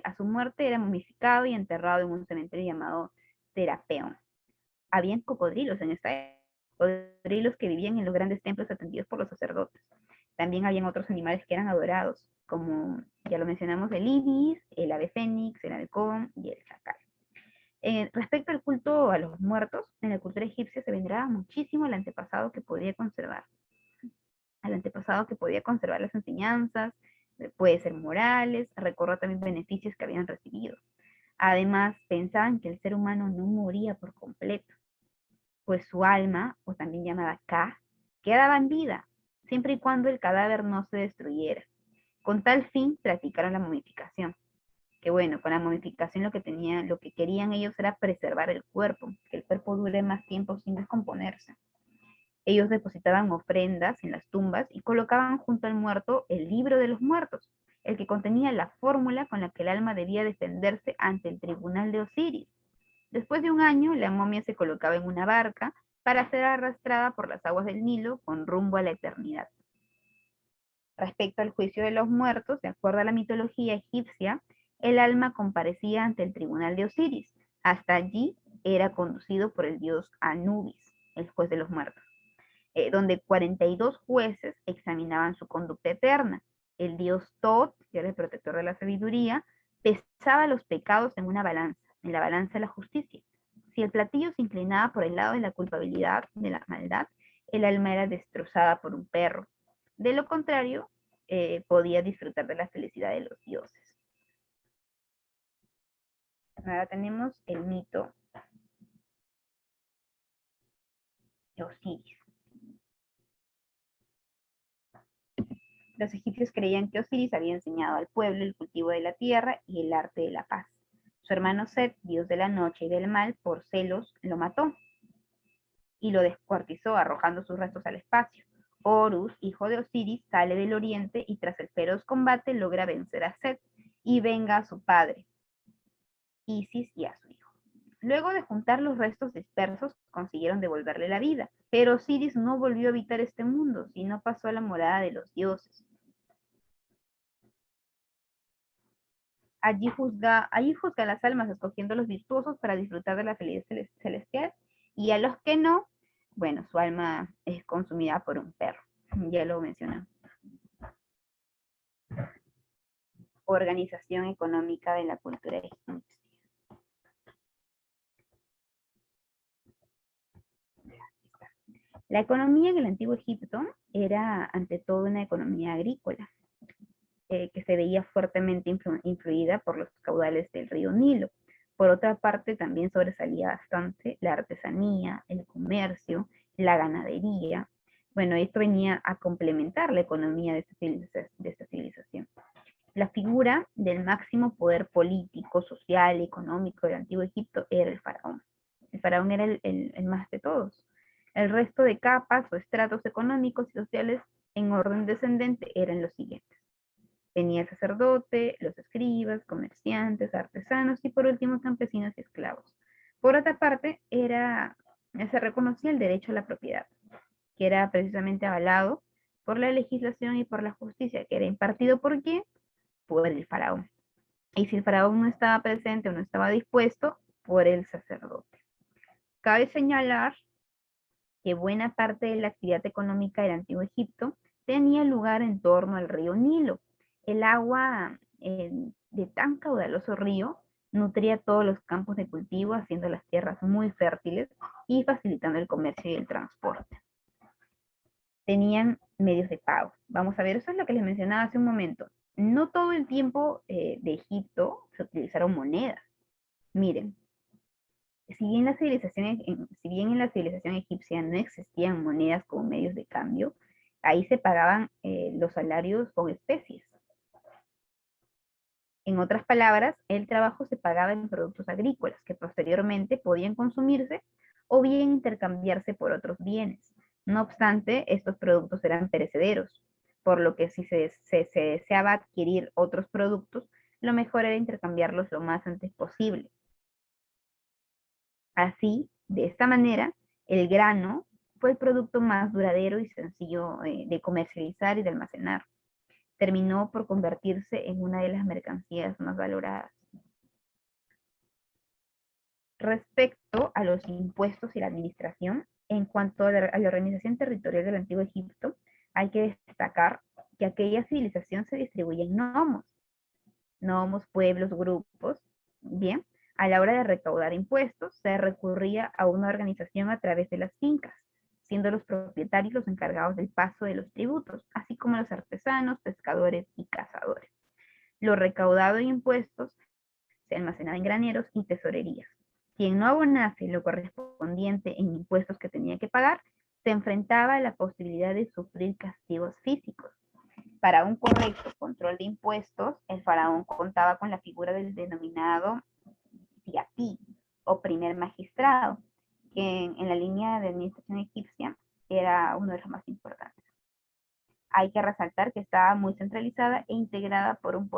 A su muerte era momificado y enterrado en un cementerio llamado Serapeum. Habían cocodrilos en esta época, cocodrilos que vivían en los grandes templos atendidos por los sacerdotes. También habían otros animales que eran adorados, como ya lo mencionamos, el ibis, el ave fénix, el halcón y el chacal. Respecto al culto a los muertos, en la cultura egipcia se veneraba muchísimo al antepasado que podía conservar. Al antepasado que podía conservar las enseñanzas, puede ser morales, recordar también beneficios que habían recibido. Además, pensaban que el ser humano no moría por completo, pues su alma, o también llamada Ka, quedaba en vida, siempre y cuando el cadáver no se destruyera. Con tal fin, practicaron la momificación. Que bueno, con la momificación lo que querían ellos era preservar el cuerpo, que el cuerpo dure más tiempo sin descomponerse. Ellos depositaban ofrendas en las tumbas y colocaban junto al muerto el libro de los muertos, el que contenía la fórmula con la que el alma debía defenderse ante el tribunal de Osiris. Después de un año, la momia se colocaba en una barca para ser arrastrada por las aguas del Nilo con rumbo a la eternidad. Respecto al juicio de los muertos, de acuerdo a la mitología egipcia, el alma comparecía ante el tribunal de Osiris. Hasta allí era conducido por el dios Anubis, el juez de los muertos, donde 42 jueces examinaban su conducta eterna. El dios Tot, que era el protector de la sabiduría, pesaba los pecados en una balanza, en la balanza de la justicia. Si el platillo se inclinaba por el lado de la culpabilidad, de la maldad, el alma era destrozada por un perro. De lo contrario, podía disfrutar de la felicidad de los dioses. Ahora tenemos el mito de Osiris. Los egipcios creían que Osiris había enseñado al pueblo el cultivo de la tierra y el arte de la paz. Su hermano Set, dios de la noche y del mal, por celos, lo mató y lo descuartizó arrojando sus restos al espacio. Horus, hijo de Osiris, sale del oriente y tras el feroz combate logra vencer a Set y venga a su padre, Isis, y a su hijo. Luego de juntar los restos dispersos, consiguieron devolverle la vida, pero Osiris no volvió a habitar este mundo, sino pasó a la morada de los dioses. Allí juzga a las almas, escogiendo a los virtuosos para disfrutar de la felicidad celestial, y a los que no, bueno, su alma es consumida por un perro. Ya lo mencionamos. Organización económica de la cultura egipcia. La economía en el antiguo Egipto era ante todo una economía agrícola, que se veía fuertemente influida por los caudales del río Nilo. Por otra parte, también sobresalía bastante la artesanía, el comercio, la ganadería. Bueno, esto venía a complementar la economía de esta civilización. La figura del máximo poder político, social, económico del antiguo Egipto era el faraón. El faraón era el más de todos. El resto de capas o estratos económicos y sociales en orden descendente eran los siguientes. Tenía el sacerdote, los escribas, comerciantes, artesanos y por último campesinos y esclavos. Por otra parte, se reconocía el derecho a la propiedad, que era precisamente avalado por la legislación y por la justicia, que era impartido por quién, por el faraón. Y si el faraón no estaba presente o no estaba dispuesto, por el sacerdote. Cabe señalar que buena parte de la actividad económica del antiguo Egipto tenía lugar en torno al río Nilo. El agua de tan caudaloso río nutría todos los campos de cultivo, haciendo las tierras muy fértiles y facilitando el comercio y el transporte. Tenían medios de pago. Vamos a ver, eso es lo que les mencionaba hace un momento. No todo el tiempo de Egipto se utilizaron monedas. Miren, si bien en la civilización egipcia no existían monedas como medios de cambio, ahí se pagaban los salarios con especies. En otras palabras, el trabajo se pagaba en productos agrícolas que posteriormente podían consumirse o bien intercambiarse por otros bienes. No obstante, estos productos eran perecederos, por lo que si se deseaba adquirir otros productos, lo mejor era intercambiarlos lo más antes posible. Así, de esta manera, el grano fue el producto más duradero y sencillo de comercializar y de almacenar. Terminó por convertirse en una de las mercancías más valoradas. Respecto a los impuestos y la administración, en cuanto a la organización territorial del Antiguo Egipto, hay que destacar que aquella civilización se distribuía en nomos, pueblos, grupos. Bien, a la hora de recaudar impuestos, se recurría a una organización a través de las fincas, siendo los propietarios los encargados del paso de los tributos, así como los artesanos, pescadores y cazadores. Lo recaudado en impuestos se almacenaba en graneros y tesorerías. Quien no abonase lo correspondiente en impuestos que tenía que pagar, se enfrentaba a la posibilidad de sufrir castigos físicos. Para un correcto control de impuestos, el faraón contaba con la figura del denominado siapí o primer magistrado, que en la línea de administración egipcia era uno de los más importantes. Hay que resaltar que estaba muy centralizada e integrada por un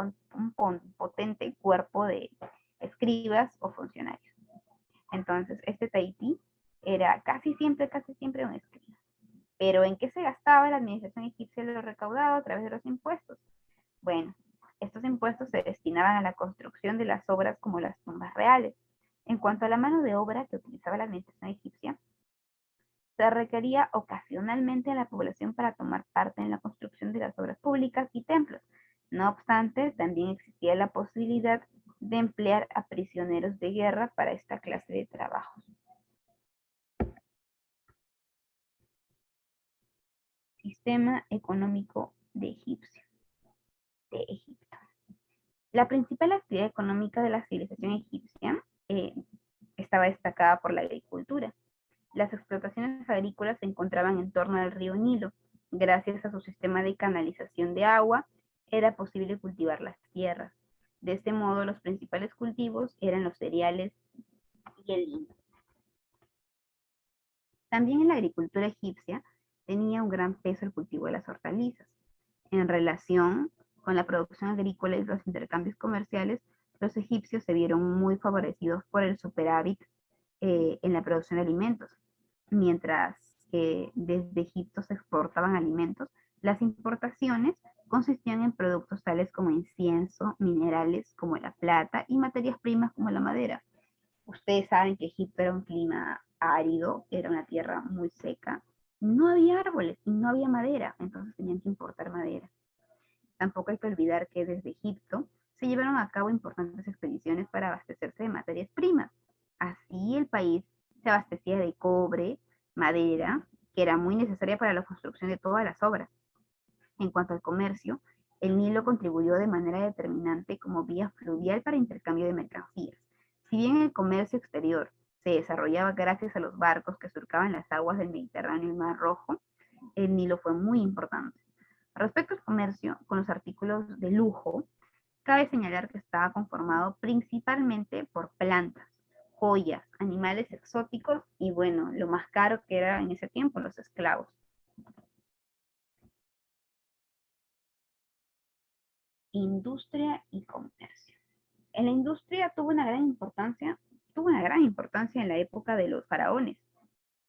potente cuerpo de escribas o funcionarios. Entonces, este taití era casi siempre un escriba. Pero ¿en qué se gastaba la administración egipcia lo recaudado a través de los impuestos? Bueno, estos impuestos se destinaban a la construcción de las obras como las tumbas reales. En cuanto a la mano de obra que utilizaba la administración egipcia, se requería ocasionalmente a la población para tomar parte en la construcción de las obras públicas y templos. No obstante, también existía la posibilidad de emplear a prisioneros de guerra para esta clase de trabajos. Sistema económico de Egipto. La principal actividad económica de la civilización egipcia estaba destacada por la agricultura. Las explotaciones agrícolas se encontraban en torno al río Nilo. Gracias a su sistema de canalización de agua, era posible cultivar las tierras. De este modo, los principales cultivos eran los cereales y el lino. También en la agricultura egipcia tenía un gran peso el cultivo de las hortalizas. En relación con la producción agrícola y los intercambios comerciales, los egipcios se vieron muy favorecidos por el superávit en la producción de alimentos. Mientras que desde Egipto se exportaban alimentos, las importaciones consistían en productos tales como incienso, minerales como la plata y materias primas como la madera. Ustedes saben que Egipto era un clima árido, era una tierra muy seca. No había árboles y no había madera, entonces tenían que importar madera. Tampoco hay que olvidar que desde Egipto se llevaron a cabo importantes expediciones para abastecerse de materias primas. Así el país se abastecía de cobre, madera, que era muy necesaria para la construcción de todas las obras. En cuanto al comercio, el Nilo contribuyó de manera determinante como vía fluvial para intercambio de mercancías. Si bien el comercio exterior se desarrollaba gracias a los barcos que surcaban las aguas del Mediterráneo y el Mar Rojo, el Nilo fue muy importante. Respecto al comercio con los artículos de lujo, cabe señalar que estaba conformado principalmente por plantas, joyas, animales exóticos y bueno, lo más caro que era en ese tiempo, los esclavos. Industria y comercio. En la industria tuvo una gran importancia en la época de los faraones.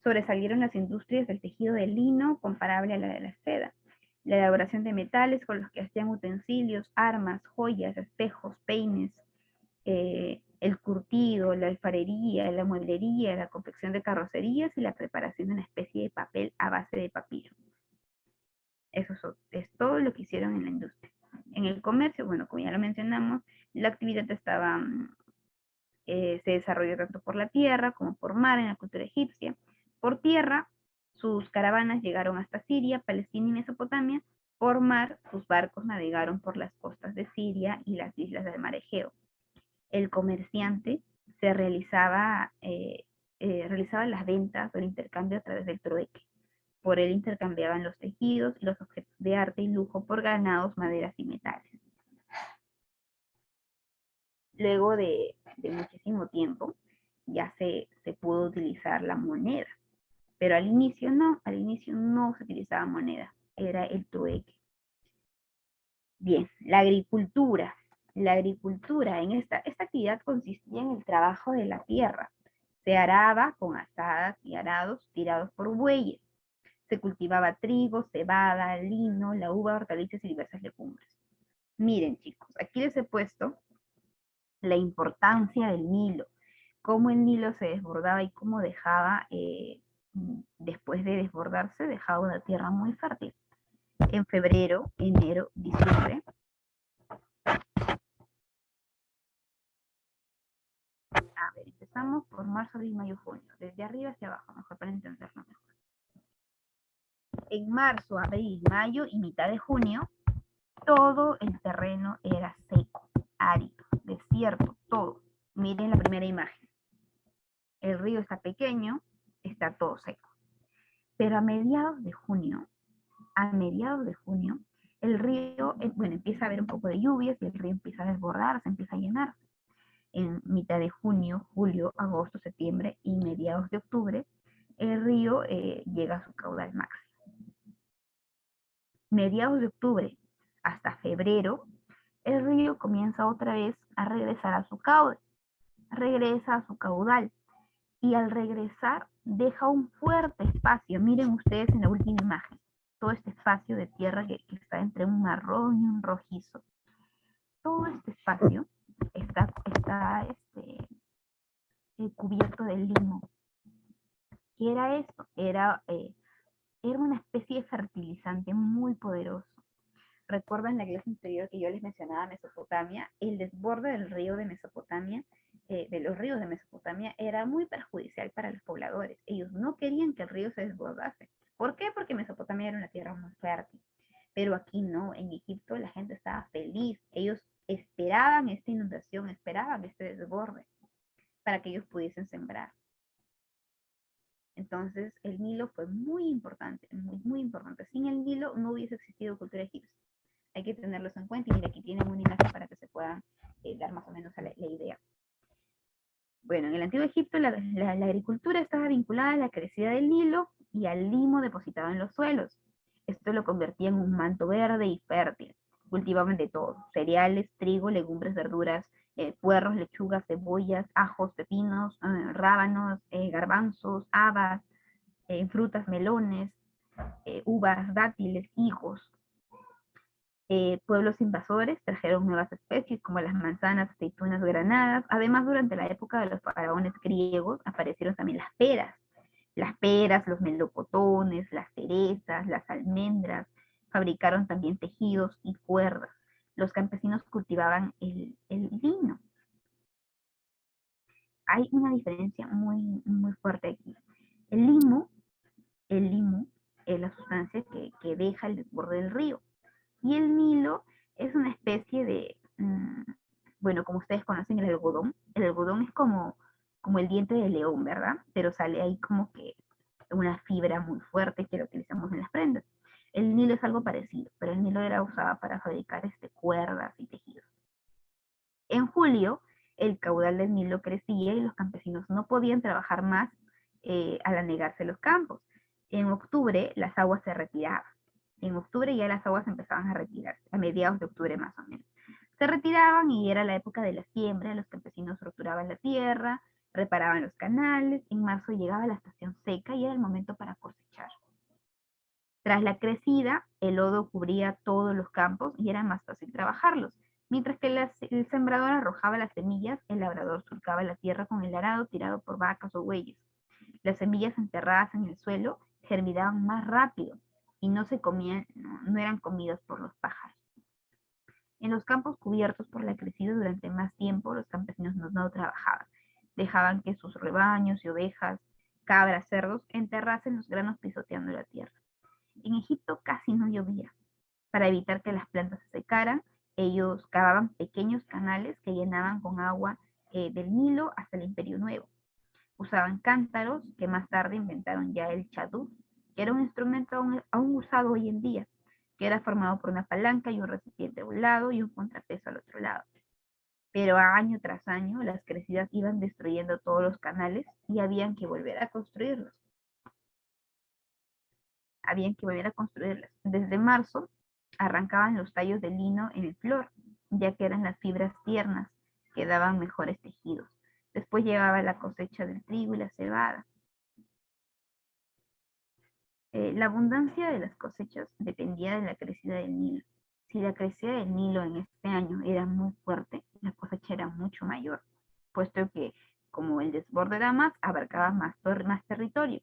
Sobresalieron las industrias del tejido de lino comparable a la de la seda, la elaboración de metales con los que hacían utensilios, armas, joyas, espejos, peines, el curtido, la alfarería, la mueblería, la confección de carrocerías y la preparación de una especie de papel a base de papiro. Eso es todo lo que hicieron en la industria. En el comercio, bueno, como ya lo mencionamos, la actividad se desarrolló tanto por la tierra como por mar en la cultura egipcia. Por tierra, sus caravanas llegaron hasta Siria, Palestina y Mesopotamia. Por mar, sus barcos navegaron por las costas de Siria y las islas del mar Egeo. El comerciante realizaba las ventas o el intercambio a través del trueque. Por él intercambiaban los tejidos y los objetos de arte y lujo por ganados, maderas y metales. Luego de muchísimo tiempo ya se pudo utilizar la moneda, pero al inicio no se utilizaba moneda, era el trueque. Bien, la agricultura. La agricultura, esta actividad consistía en el trabajo de la tierra. Se araba con azadas y arados tirados por bueyes. Se cultivaba trigo, cebada, lino, la uva, hortalizas y diversas legumbres. Miren, chicos, aquí les he puesto la importancia del Nilo, cómo el Nilo se desbordaba y cómo dejaba, después de desbordarse, dejaba una tierra muy fértil. En febrero, enero, diciembre. A ver, empezamos por marzo, abril, mayo, junio. Desde arriba hacia abajo, mejor para entenderlo mejor. En marzo, abril, mayo y mitad de junio, todo el terreno era seco, árido, desierto, todo. Miren la primera imagen. El río está pequeño, está todo seco. Pero a mediados de junio, el río, bueno, empieza a haber un poco de lluvias y el río empieza a desbordarse, empieza a llenarse. En mitad de junio, julio, agosto, septiembre y mediados de octubre, el río llega a su caudal máximo. Mediados de octubre hasta febrero, el río comienza otra vez a regresar a su cauce, regresa a su caudal y al regresar deja un fuerte espacio. Miren ustedes en la última imagen, todo este espacio de tierra que está entre un marrón y un rojizo. Todo este espacio está cubierto de limo. ¿Qué era esto? Era una especie de fertilizante muy poderoso. recuerdan la clase anterior que yo les mencionaba Mesopotamia, el desborde del río de Mesopotamia, de los ríos de Mesopotamia, era muy perjudicial para los pobladores. Ellos no querían que el río se desbordase. ¿Por qué? Porque Mesopotamia era una tierra muy fértil. Pero aquí no, en Egipto la gente estaba feliz. Ellos esperaban esta inundación, esperaban este desborde para que ellos pudiesen sembrar. Entonces, el Nilo fue muy importante, muy importante. Sin el Nilo no hubiese existido cultura egipcia. Hay que tenerlos en cuenta y mira, aquí tienen una imagen para que se puedan dar más o menos a la idea. Bueno, en el antiguo Egipto la agricultura estaba vinculada a la crecida del Nilo y al limo depositado en los suelos. Esto lo convertía en un manto verde y fértil. Cultivaban de todo: cereales, trigo, legumbres, verduras, puerros, lechugas, cebollas, ajos, pepinos, rábanos, garbanzos, habas, frutas, melones, uvas, dátiles, higos. Pueblos invasores trajeron nuevas especies como las manzanas, aceitunas, granadas. Además, durante la época de los faraones griegos aparecieron también las peras, los melocotones, las cerezas, las almendras. Fabricaron también tejidos y cuerdas. Los campesinos cultivaban el lino. Hay una diferencia muy fuerte aquí. El limo, el limo es la sustancia que deja el desborde del río. Y el Nilo es una especie de, bueno, como ustedes conocen el algodón es como el diente de león, ¿verdad? Pero sale ahí como que una fibra muy fuerte que lo utilizamos en las prendas. El Nilo es algo parecido, pero el Nilo era usado para fabricar cuerdas y tejidos. En julio, el caudal del Nilo crecía y los campesinos no podían trabajar más al anegarse los campos. En octubre, las aguas se retiraban. En octubre ya las aguas empezaban a retirarse, a mediados de octubre más o menos. Se retiraban y era la época de la siembra, los campesinos roturaban la tierra, reparaban los canales, en marzo llegaba la estación seca y era el momento para cosechar. Tras la crecida, el lodo cubría todos los campos y era más fácil trabajarlos. Mientras que el sembrador arrojaba las semillas, el labrador surcaba la tierra con el arado tirado por vacas o bueyes. Las semillas enterradas en el suelo germinaban más rápido y no eran comidas por los pájaros. En los campos cubiertos por la crecida durante más tiempo, los campesinos no trabajaban. Dejaban que sus rebaños y ovejas, cabras, cerdos enterrasen los granos pisoteando la tierra. En Egipto casi no llovía. Para evitar que las plantas se secaran, ellos cavaban pequeños canales que llenaban con agua del Nilo hasta el Imperio Nuevo. Usaban cántaros, que más tarde inventaron ya el chadú, que era un instrumento aún usado hoy en día, que era formado por una palanca y un recipiente a un lado y un contrapeso al otro lado. Pero año tras año las crecidas iban destruyendo todos los canales y habían que volver a construirlos. Desde marzo arrancaban los tallos de lino en flor, ya que eran las fibras tiernas que daban mejores tejidos. Después llegaba la cosecha del trigo y la cebada. La abundancia de las cosechas dependía de la crecida del Nilo. Si la crecida del Nilo en este año era muy fuerte, la cosecha era mucho mayor, puesto que como el desborde era más, abarcaba más territorio.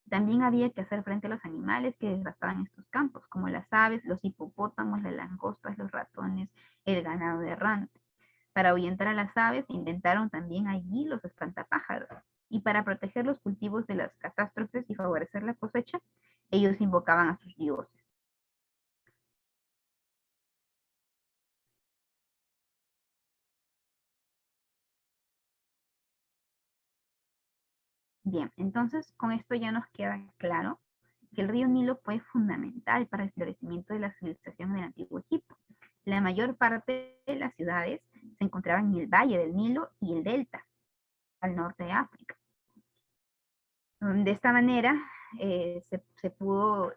También había que hacer frente a los animales que devastaban estos campos, como las aves, los hipopótamos, las langostas, los ratones, el ganado errante. Para ahuyentar a las aves, inventaron también allí los espantapájaros. Y para proteger los cultivos de las catástrofes y favorecer la cosecha, ellos invocaban a sus dioses. Bien, entonces con esto ya nos queda claro que el río Nilo fue fundamental para el florecimiento de la civilización del antiguo Egipto. La mayor parte de las ciudades se encontraban en el valle del Nilo y el delta, al norte de África. De esta manera se pudo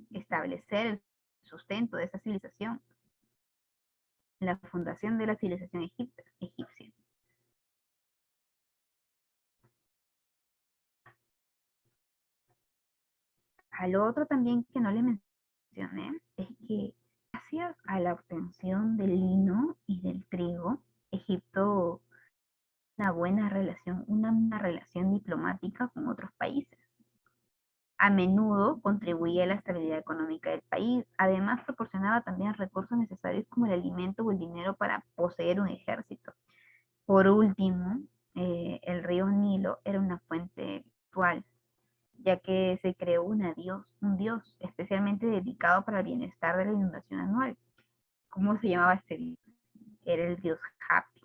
establecer el sustento de esa civilización, la fundación de la civilización egipcia. A lo otro también que no le mencioné es que gracias a la obtención del lino y del trigo, Egipto una buena relación diplomática con otros países. A menudo contribuía a la estabilidad económica del país. Además, proporcionaba proporcionaba también recursos necesarios como el alimento o el dinero para poseer un ejército. Por último, el río Nilo era una fuente ritual, ya que se creó un dios especialmente dedicado para el bienestar de la inundación anual. ¿Cómo se llamaba este dios? Era el dios Hapi.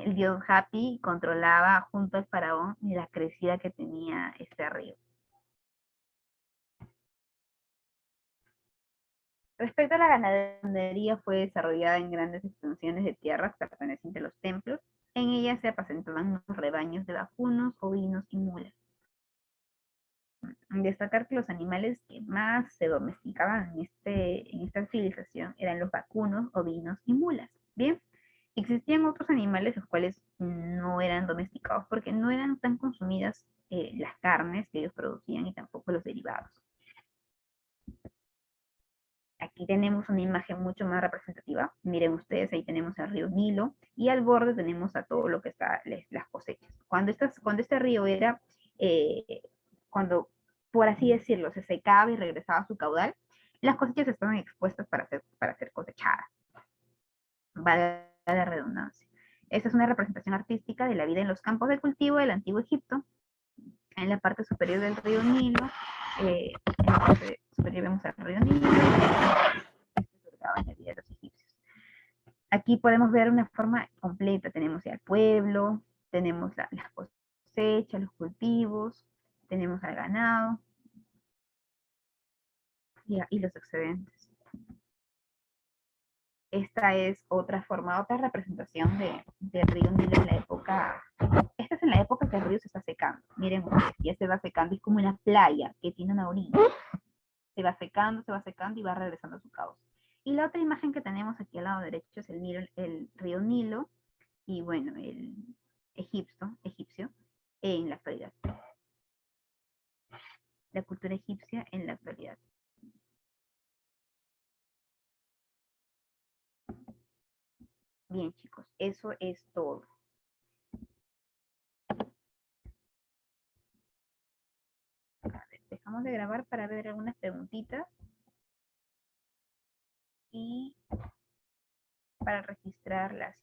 El dios Hapi controlaba junto al faraón la crecida que tenía este río. Respecto a la ganadería, fue desarrollada en grandes extensiones de tierras pertenecientes a los templos. En ella se apacentaban los rebaños de vacunos, ovinos y mulas. Destacar que los animales que más se domesticaban en esta civilización eran los vacunos, ovinos y mulas. Bien, existían otros animales los cuales no eran domesticados porque no eran tan consumidas las carnes que ellos producían y tampoco los derivados. Aquí tenemos una imagen mucho más representativa. Miren ustedes, ahí tenemos el río Nilo y al borde tenemos a todo lo que está las cosechas. Cuando este río era, cuando, por así decirlo, se secaba y regresaba a su caudal, las cosechas estaban expuestas para ser cosechadas. Valga la redundancia. Esta es una representación artística de la vida en los campos de cultivo del antiguo Egipto. En la parte superior del río Nilo, en la parte superior vemos el río Nilo, en la vida de los egipcios. Aquí podemos ver una forma completa. Tenemos ya el pueblo, tenemos las cosechas, los cultivos, tenemos al ganado y los excedentes. Esta es otra forma, otra representación del río Nilo en la época. Esta es en la época que el río se está secando. Miren ustedes, ya se va secando, es como una playa que tiene una orilla. Se va secando y va regresando a su cauce. Y la otra imagen que tenemos aquí al lado derecho es el río Nilo y bueno, el egipcio en la actualidad. La cultura egipcia en la actualidad. Bien, chicos, eso es todo. A ver, dejamos de grabar para ver algunas preguntitas y para registrar las